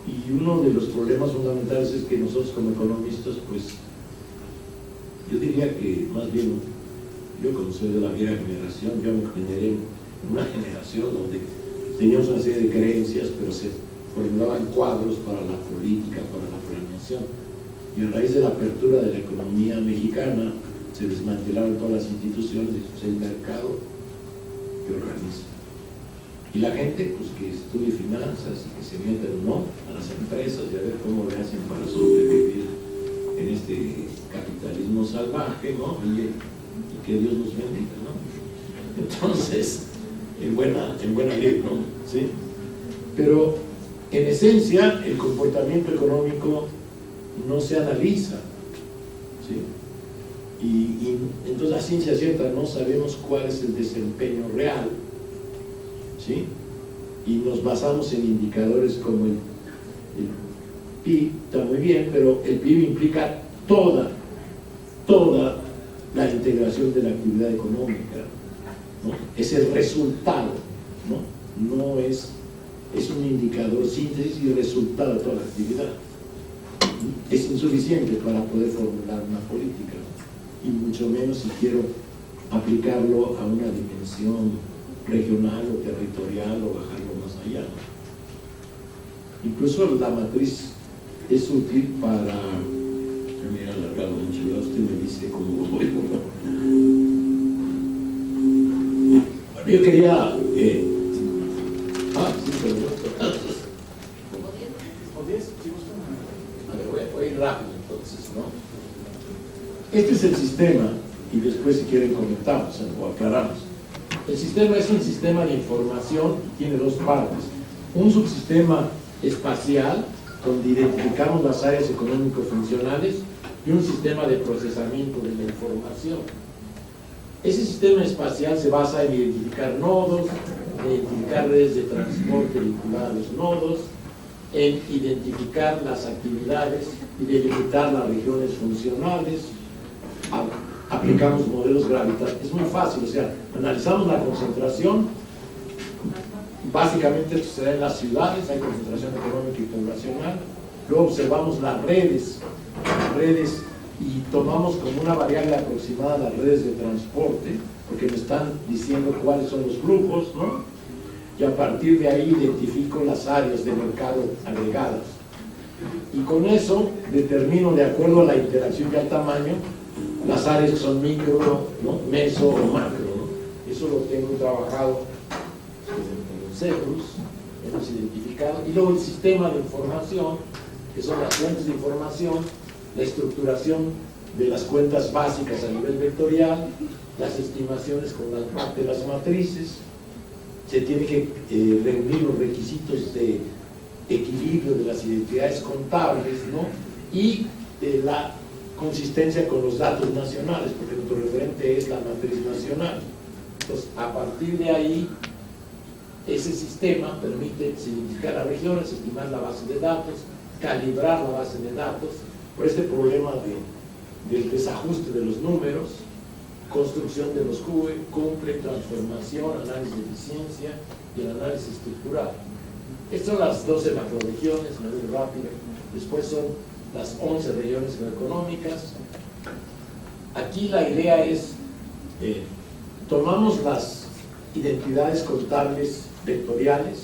Y uno de los problemas fundamentales es que nosotros como economistas, pues, yo diría que más bien, yo como soy de la vieja generación, yo me generé en una generación donde teníamos una serie de creencias, pero se formulaban cuadros para la política, para la planeación. Y a raíz de la apertura de la economía mexicana, se desmantelaron todas las instituciones, y el mercado que organiza. Y la gente, pues, que estudie finanzas y que se meta o no a las empresas y a ver cómo le hacen para sobrevivir en este capitalismo salvaje, ¿no? Y que Dios nos bendiga, ¿no? Entonces, en buena ley, ¿no? ¿Sí? Pero en esencia, el comportamiento económico no se analiza, ¿sí? Y entonces, a ciencia cierta, no sabemos cuál es el desempeño real, ¿sí? Y nos basamos en indicadores como el PIB, está muy bien, pero el PIB implica toda la integración de la actividad económica, ¿no? Es el resultado, no es un indicador síntesis y resultado de toda la actividad. Es insuficiente para poder formular una política, ¿no? Y mucho menos si quiero aplicarlo a una dimensión regional o territorial o bajarlo más allá, ¿no? Incluso la matriz es útil para, me he alargado mucho, ya usted me dice cómo voy, ¿no? Yo quería voy rápido entonces, ¿no? Este es el sistema, y después si quieren comentamos o aclaramos. El sistema es un sistema de información y tiene dos partes. Un subsistema espacial, donde identificamos las áreas económico-funcionales, y un sistema de procesamiento de la información. Ese sistema espacial se basa en identificar nodos, en identificar redes de transporte vinculadas a los nodos, en identificar las actividades y delimitar las regiones funcionales. Aplicamos modelos gravitacionales. Es muy fácil, o sea, analizamos la concentración. Básicamente esto se da en las ciudades, hay concentración económica y poblacional. Luego observamos las redes y tomamos como una variable aproximada las redes de transporte, porque me están diciendo cuáles son los flujos, ¿no? y a partir de ahí identifico las áreas de mercado agregadas. Y con eso determino, de acuerdo a la interacción y al tamaño, las áreas que son micro, ¿no?, meso o macro, ¿no? Eso lo tengo trabajado en los CEPRUS, hemos identificado. Y luego el sistema de información, que son las fuentes de información, la estructuración de las cuentas básicas a nivel vectorial, las estimaciones con la parte de las matrices. Se tiene que reunir los requisitos de equilibrio de las identidades contables, ¿no?, y la consistencia con los datos nacionales, porque nuestro referente es la matriz nacional. Entonces, a partir de ahí, ese sistema permite identificar las regiones, estimar la base de datos, calibrar la base de datos, por este problema del desajuste de los números, construcción de los CUE, cumple, transformación, análisis de eficiencia y el análisis estructural. Estas son las 12 macroregiones, me voy rápido. Después son las 11 regiones geoeconómicas. Aquí la idea es, tomamos las identidades contables vectoriales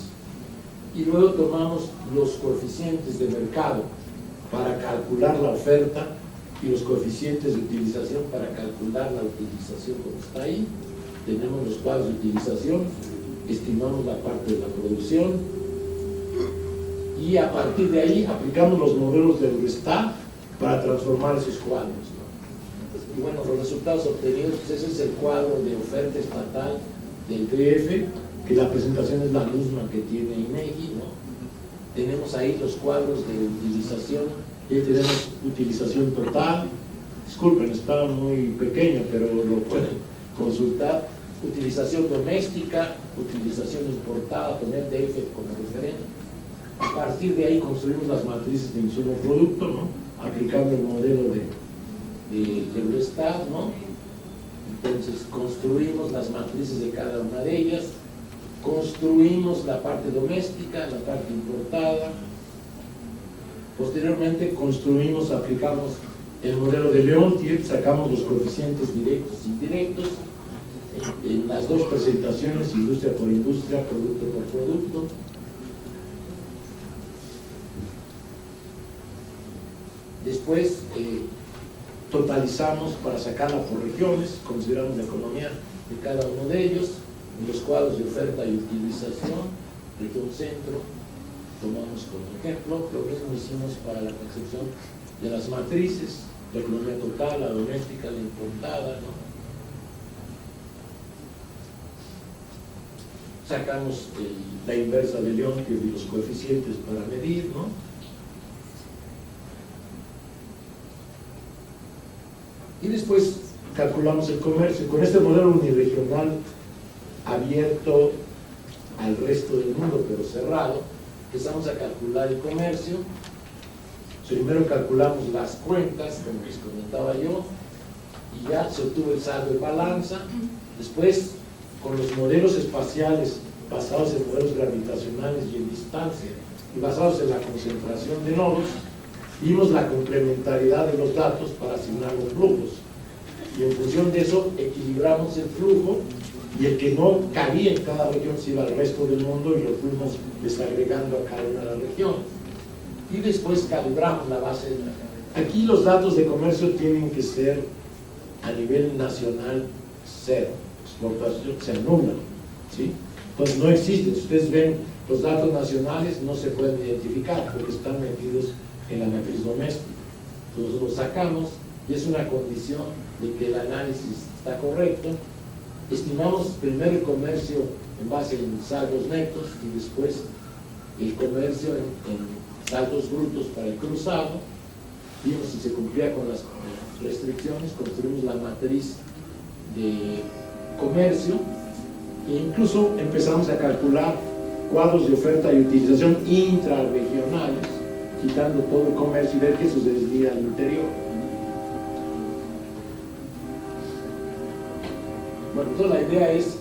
y luego tomamos los coeficientes de mercado para calcular la oferta y los coeficientes de utilización para calcular la utilización como está ahí. Tenemos los cuadros de utilización, estimamos la parte de la producción y a partir de ahí aplicamos los modelos de Eurostat para transformar esos cuadros, ¿no? Y bueno, los resultados obtenidos, pues ese es el cuadro de oferta estatal del DF, que la presentación es la misma que tiene INEGI, ¿no? Tenemos ahí los cuadros de utilización, y ahí tenemos utilización total, disculpen, está muy pequeño, pero lo pueden consultar, utilización doméstica, utilización importada, poner DF como referente. A partir de ahí construimos las matrices de insumo producto, ¿no?, aplicando el modelo de Eurostat, ¿no? Entonces construimos las matrices de cada una de ellas, construimos la parte doméstica, la parte importada. Posteriormente construimos, aplicamos el modelo de Leontief, sacamos los coeficientes directos e indirectos en las dos presentaciones, industria por industria, producto por producto. Después totalizamos para sacarla por regiones, consideramos la economía de cada uno de ellos, en los cuadros de oferta y utilización, región centro, tomamos como ejemplo. Lo mismo hicimos para la concepción de las matrices, la economía total, la doméstica, la importada, ¿no? Sacamos la inversa de Leontief y los coeficientes para medir, ¿no? Y después calculamos el comercio. Con este modelo uniregional abierto al resto del mundo, pero cerrado, empezamos a calcular el comercio. Primero calculamos las cuentas, como les comentaba yo, y ya se obtuvo el saldo de balanza. Después, con los modelos espaciales basados en modelos gravitacionales y en distancia, y basados en la concentración de nodos, vimos la complementariedad de los datos para asignar los flujos. Y en función de eso, equilibramos el flujo, y el que no cabía en cada región se iba al resto del mundo y lo fuimos desagregando a cada una de las regiones. Y después calibramos la base. Aquí los datos de comercio tienen que ser a nivel nacional cero. Exportación se anula, ¿sí? Entonces no existen. Si ustedes ven los datos nacionales, no se pueden identificar porque están metidos en la matriz doméstica. Entonces los sacamos y es una condición de que el análisis está correcto. Estimamos primero el comercio en base en saldos netos y después el comercio en saldos brutos para el cruzado. Vimos si se cumplía con las restricciones, construimos la matriz de comercio e incluso empezamos a calcular cuadros de oferta y utilización intrarregionales, quitando todo el comercio y ver que eso se desvía al interior. Bueno, entonces la idea es,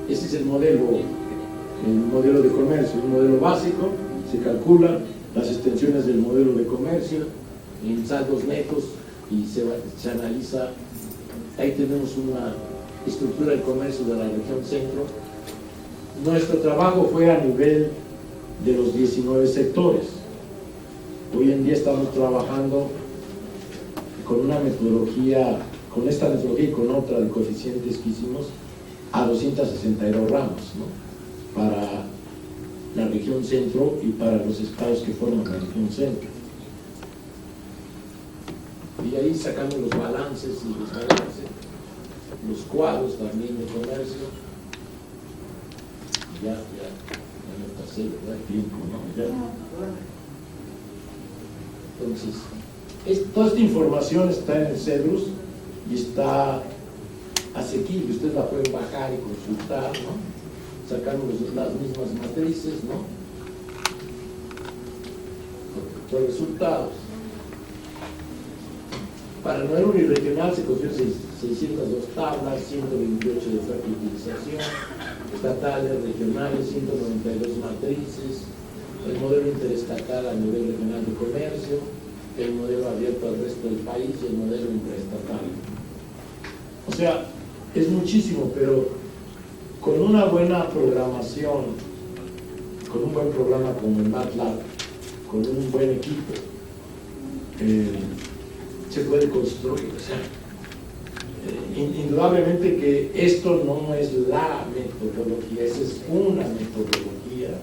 ese es el modelo de comercio, un modelo básico, se calculan las extensiones del modelo de comercio en saldos netos y se analiza. Ahí tenemos una estructura del comercio de la región centro nuestro trabajo fue a nivel de los 19 sectores. Hoy en día estamos trabajando con una metodología, con esta metodología y con otra de coeficientes que hicimos a 262 ramos, ¿no? Para la región centro y para los estados que forman la región centro. Y ahí sacamos los balances y desbalances, los cuadros también de comercio. Ya no pasé, ¿verdad? El tiempo, ¿no? Ya. Entonces, toda esta información está en el CEDRUS y está asequible. Ustedes la pueden bajar y consultar, ¿no? Sacamos las mismas matrices, ¿no? Los resultados. Para el modelo uniregional se construyen 602 tablas, 128 de fertilización, estatales, regionales, 192 matrices, el modelo interestatal a nivel regional de comercio, el modelo abierto al resto del país y el modelo interestatal. O sea, es muchísimo, pero con una buena programación, con un buen programa como el MATLAB, con un buen equipo, se puede construir. O sea, indudablemente que esto no es la metodología, esa es una metodología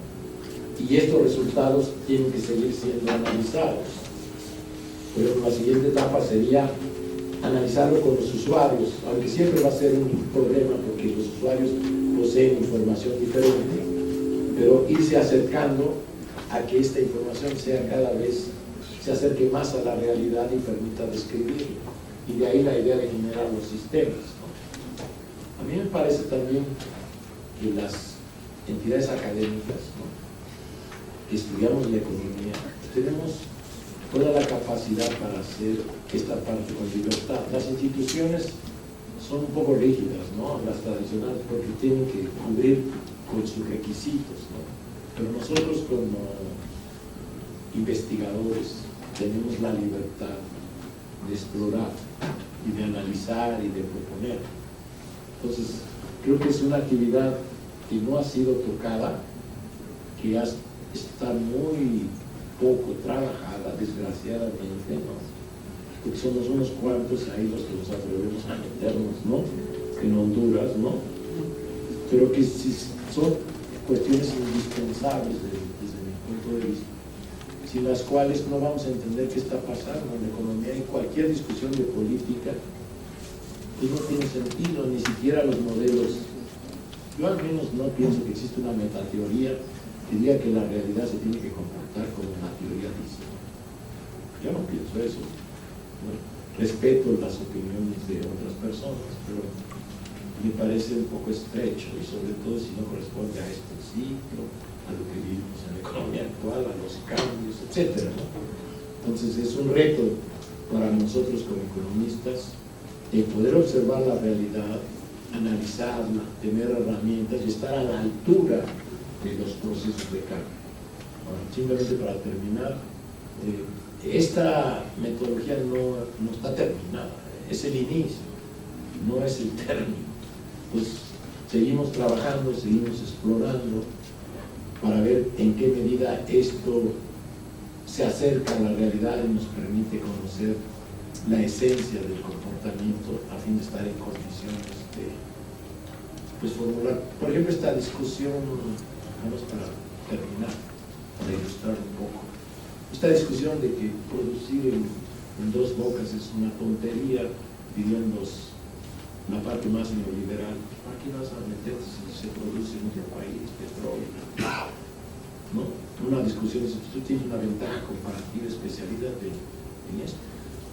y estos resultados tienen que seguir siendo analizados. Pero la siguiente etapa sería analizarlo con los usuarios, aunque siempre va a ser un problema porque los usuarios poseen información diferente, pero irse acercando a que esta información sea cada vez, se acerque más a la realidad y permita describirlo. Y de ahí la idea de generar los sistemas, ¿no? A mí me parece también que las entidades académicas, ¿no?, que estudiamos la economía, tenemos toda la capacidad para hacer esta parte con libertad. Las instituciones son un poco rígidas, ¿no?, las tradicionales, porque tienen que cubrir con sus requisitos, ¿no? Pero nosotros como investigadores tenemos la libertad de explorar y de analizar y de proponer. Entonces, creo que es una actividad que no ha sido tocada, que está muy poco trabajada, desgraciadamente, ¿no? Porque somos unos cuantos ahí los que nos atrevemos a meternos, ¿no?, en Honduras, ¿no? Pero que sí son cuestiones indispensables desde mi punto de vista, sin las cuales no vamos a entender qué está pasando en la economía, y cualquier discusión de política pues no tiene sentido, ni siquiera los modelos. Yo al menos no pienso que existe una metateoría que diga que la realidad se tiene que comportar como la teoría dice. Yo no pienso eso, ¿no? Respeto las opiniones de otras personas, pero me parece un poco estrecho, y sobre todo si no corresponde a este ciclo, a lo que vivimos en la economía actual, a los cambios, etcétera, ¿no? Entonces es un reto para nosotros como economistas el poder observar la realidad, analizarla, tener herramientas y estar a la altura de los procesos de cambio. Ahora, simplemente para terminar, esta metodología no está terminada, es el inicio, no es el término. Pues seguimos trabajando, seguimos explorando para ver en qué medida esto se acerca a la realidad y nos permite conocer la esencia del comportamiento a fin de estar en condiciones de pues formular, por ejemplo, esta discusión, vamos para terminar, para ilustrar un poco, esta discusión de que producir en dos bocas es una tontería, dirían la parte más neoliberal. ¿Para qué vas a meter si se produce en otro país petróleo? ¿No? Una discusión es, tú tienes una ventaja comparativa, especialidad en esto.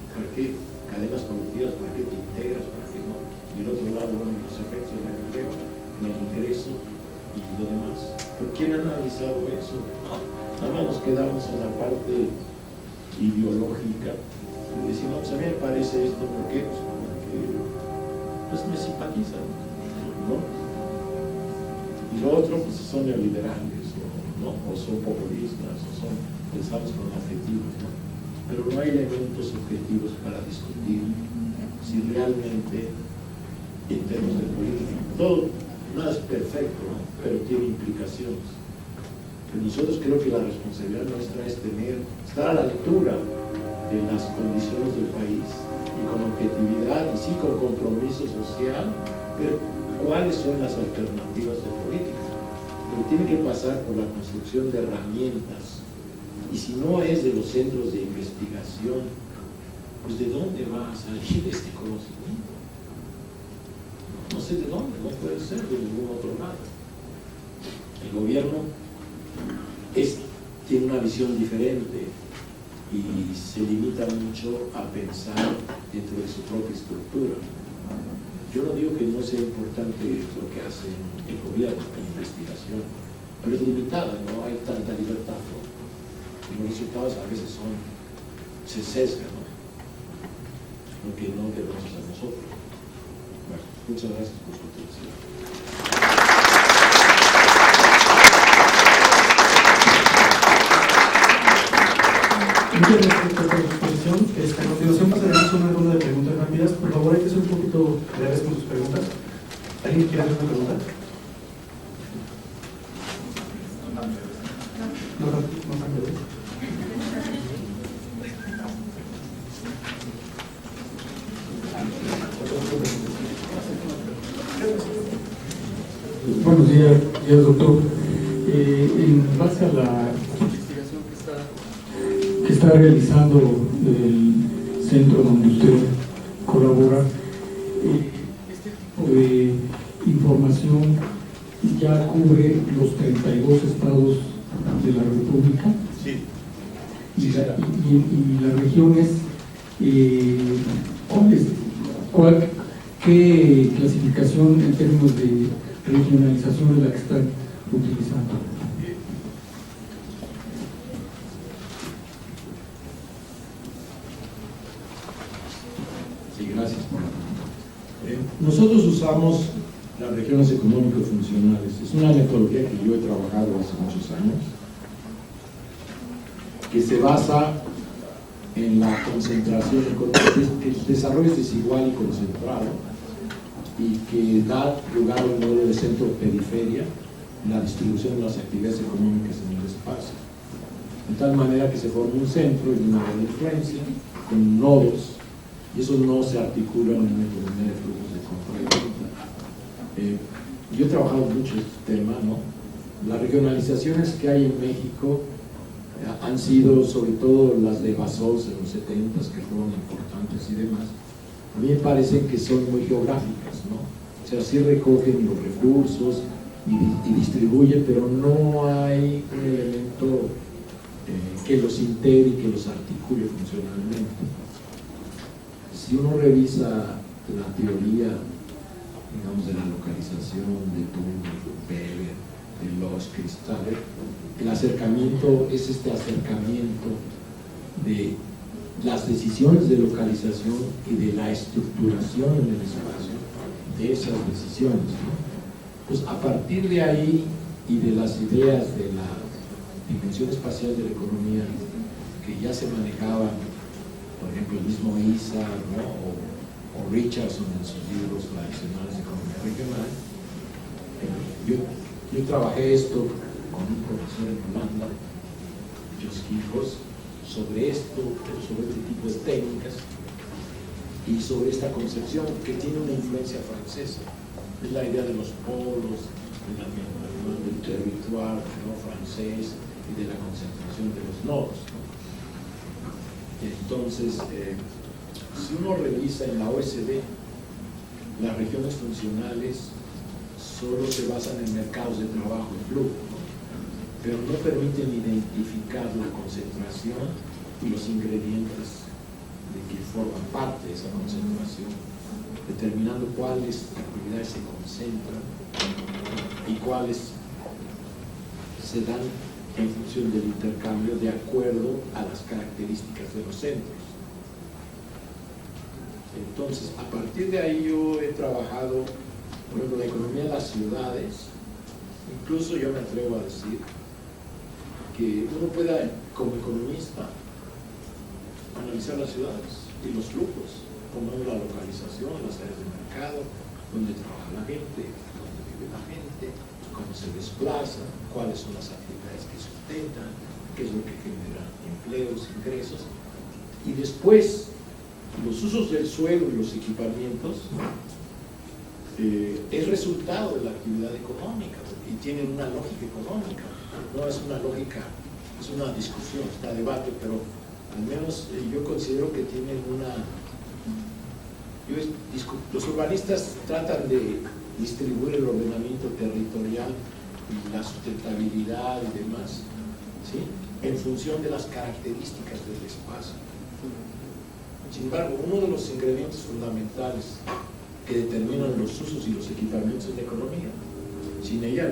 ¿Para qué cadenas productivas? ¿Para qué te integras? ¿Para qué no? Y el otro lado, bueno, los efectos del empleo, el ingreso y lo demás. ¿Pero quién ha analizado eso? Nada más nos quedamos en la parte ideológica y decimos, pues a mí me parece esto, ¿por qué? Pues porque pues me simpatizan, ¿no? Y lo otro, pues son neoliberales, ¿no? O son populistas, o son pensados con afectivos, ¿no? Pero no hay elementos objetivos para discutir si realmente, en términos de política, todo Nada es perfecto, ¿no? Pero tiene implicaciones. Pero nosotros creo que la responsabilidad nuestra es estar a la altura de las condiciones del país y con objetividad y sí con compromiso social, pero cuáles son las alternativas de política. Pero tiene que pasar por la construcción de herramientas, y si no es de los centros de investigación, pues ¿de dónde va a salir este conocimiento? No sé de dónde, no puede ser de ningún otro lado. El gobierno tiene una visión diferente y se limita mucho a pensar dentro de su propia estructura. Yo no digo que no sea importante lo que hace el gobierno, la investigación, pero es limitada, no hay tanta libertad, ¿no? Y los resultados a veces se sesgan, ¿no? Lo que no debemos hacer nosotros. Bueno, muchas gracias por su atención. Muchas gracias por su exposición. A continuación pasaremos a una ronda de preguntas rápidas. Por favor, hay que ser un poquito breves con sus preguntas. ¿Alguien quiere hacer una pregunta? No tan breve. Buenos días, doctor. En base a la investigación que está realizando el centro donde usted colabora, este tipo de información ya cubre los 32 estados de la República. Sí. Y las regiones, ¿qué clasificación en términos de regionalización es la que están utilizando? Sí, gracias por la pregunta. Nosotros usamos las regiones económico-funcionales. Es una metodología que yo he trabajado hace muchos años, que se basa en la concentración, que el desarrollo es desigual y concentrado, y que da lugar a un modelo de centro-periferia en la distribución de las actividades económicas en el espacio. De tal manera que se forma un centro y una gran influencia con nodos, y eso no se articula en una economía de flujos de compra y venta. Yo he trabajado mucho este tema, ¿no? Las regionalizaciones que hay en México han sido sobre todo las de Basols en los 70s, que fueron importantes y demás. A mí me parece que son muy geográficas, ¿no? O sea, sí recogen los recursos y distribuyen, pero no hay un elemento que los integre y que los articule funcionalmente. Si uno revisa la teoría, digamos, de la localización de Thunberg, de Weber, de los cristales, el acercamiento es este acercamiento de las decisiones de localización y de la estructuración en el espacio de esas decisiones, ¿no? Pues a partir de ahí y de las ideas de la dimensión espacial de la economía que ya se manejaban, por ejemplo, el mismo Issa, ¿no? o Richardson en sus libros tradicionales de economía regional. Yo trabajé esto con un profesor en Holanda, Jos Hijos, sobre este tipo de técnicas y sobre esta concepción que tiene una influencia francesa. Es la idea de los polos, del territoire, ¿no? francés y de la concentración de los nodos, ¿no? Entonces, si uno revisa en la OECD, las regiones funcionales solo se basan en mercados de trabajo y flujo, ¿no? Pero no permiten identificar la concentración y los ingredientes de que forman parte de esa concentración, determinando cuáles actividades se concentran y cuáles se dan en función del intercambio de acuerdo a las características de los centros. Entonces, a partir de ahí yo he trabajado, por ejemplo, la economía de las ciudades. Incluso yo me atrevo a decir que uno pueda, como economista, analizar las ciudades y los flujos, como la localización, las áreas de mercado, donde trabaja la gente, donde vive la gente, cómo se desplaza, cuáles son las actividades que sustentan, qué es lo que genera empleos, ingresos, y después los usos del suelo y los equipamientos es resultado de la actividad económica y tienen una lógica económica, no es una lógica, es una discusión, está debate, pero al menos yo considero que tienen los urbanistas tratan de distribuir el ordenamiento territorial y la sustentabilidad y demás, ¿sí?, en función de las características del espacio. Sin embargo, uno de los ingredientes fundamentales que determinan los usos y los equipamientos es la economía. Sin ella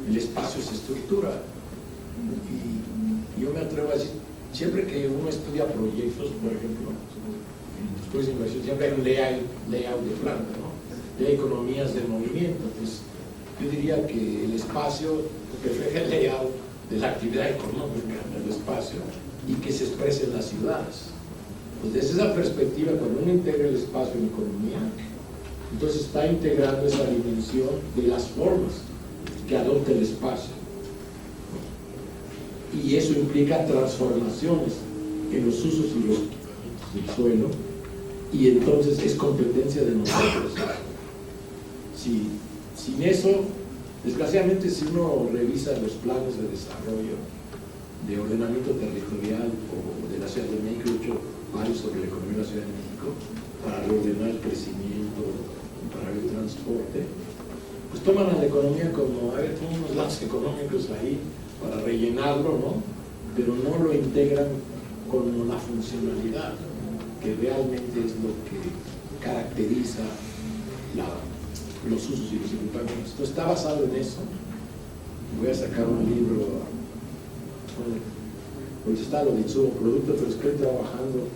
el espacio se estructura. Y yo me atrevo a decir, siempre que uno estudia proyectos, por ejemplo, en los estudios de inversión, siempre hay un layout de planta, ¿no? Y hay economías de movimiento. Pues yo diría que el espacio refleja el layout de la actividad económica del espacio y que se expresa en las ciudades. Pues desde esa perspectiva, cuando uno integra el espacio en economía, entonces está integrando esa dimensión de las formas que adopta el espacio. Y eso implica transformaciones en los usos y los equipamientos del suelo, y entonces es competencia de nosotros. Sin eso, desgraciadamente, si uno revisa los planes de desarrollo, de ordenamiento territorial o de la Ciudad de México, he hecho varios sobre la economía de la Ciudad de México, para reordenar el crecimiento, para el transporte, pues toman a la economía como, pongo unos lazos económicos ahí para rellenarlo, ¿no? Pero no lo integran con la funcionalidad, que realmente es lo que caracteriza los usos y los equipamientos. Entonces está basado en eso. Voy a sacar un libro, ahorita está lo de insumo producto, pero estoy trabajando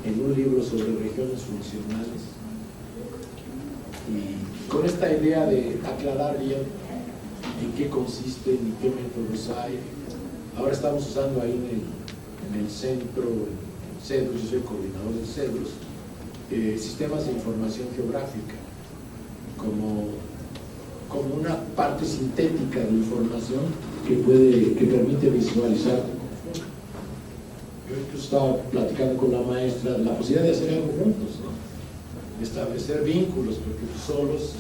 en un libro sobre regiones funcionales, y con esta idea de aclarar bien en qué consisten y qué métodos hay. Ahora estamos usando ahí en el centro, CEDRUS, yo soy coordinador de CEDRUS, sistemas de información geográfica, como una parte sintética de información que permite visualizar. Yo incluso estaba platicando con la maestra la posibilidad de hacer algo juntos, ¿no? Establecer vínculos, porque solos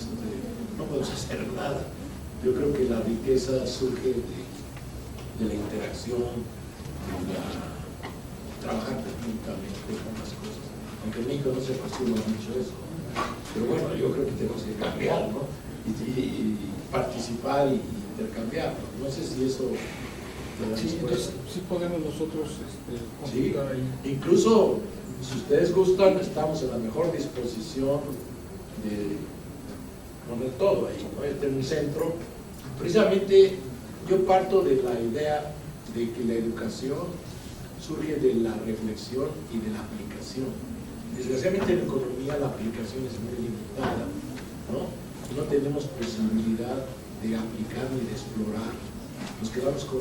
no podemos hacer nada. Yo creo que la riqueza surge de la interacción, de trabajar conjuntamente con las cosas. Aunque en México no se acostumbra mucho eso, pero bueno, yo creo que tenemos que cambiar, ¿no? Y participar y intercambiar. No sé si eso... Sí, entonces sí podemos nosotros sí, ahí. Incluso si ustedes gustan, estamos en la mejor disposición de poner todo ahí, ¿no? En un centro. Precisamente yo parto de la idea de que la educación surge de la reflexión y de la aplicación. Desgraciadamente en economía la aplicación es muy limitada, ¿no? No tenemos posibilidad de aplicar ni de explorar. Nos quedamos con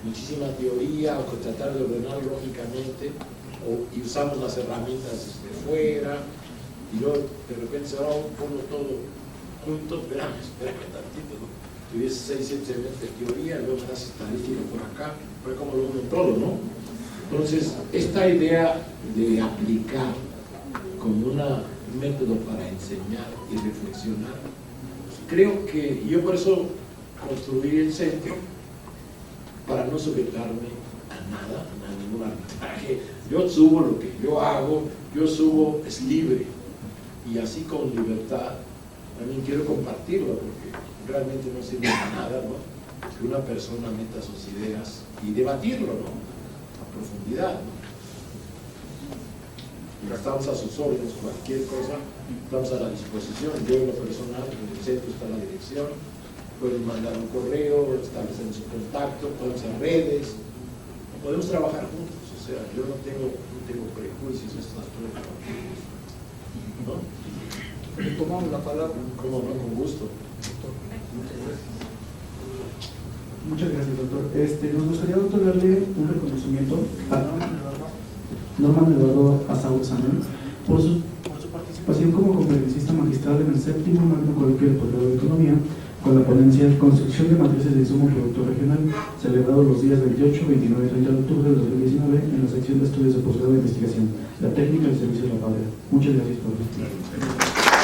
muchísima teoría o con tratar de ordenar lógicamente, y usamos las herramientas desde fuera, y luego de repente se va pongo todo junto. Espérame tantito, ¿no? Tuviese 6, 7 semestres de teoría, luego me das estadística por acá, fue como lo uno todo, ¿no? Entonces, esta idea de aplicar como un método para enseñar y reflexionar, creo que yo por eso construí el centro, para no sujetarme a nada, a ningún arbitraje. Yo subo lo que yo hago, yo subo, es libre, y así con libertad también quiero compartirlo, porque realmente no sirve de nada, ¿no? Que una persona meta sus ideas y debatirlo, ¿no? A profundidad, ¿no? Estamos a sus órdenes, cualquier cosa, estamos a la disposición. Yo en lo personal, en el centro está la dirección, pueden mandar un correo, establecer su contacto, pueden hacer redes, podemos trabajar juntos. O sea, yo no tengo prejuicios, estas cosas, ¿no? Tomamos la palabra. ¿Cómo no? Con gusto. Muchas gracias, doctor. Nos gustaría otorgarle un reconocimiento a Norman Eduardo Asaúl Samuel por su participación como conferencista magistral en el 7º Magno Coloquio de Posgrado de Economía, con la ponencia Construcción de matrices de insumo productor regional, celebrado los días 28, 29 y 30 de octubre de 2019 en la sección de estudios de posgrado de investigación, la técnica del servicio de la padre. Muchas gracias por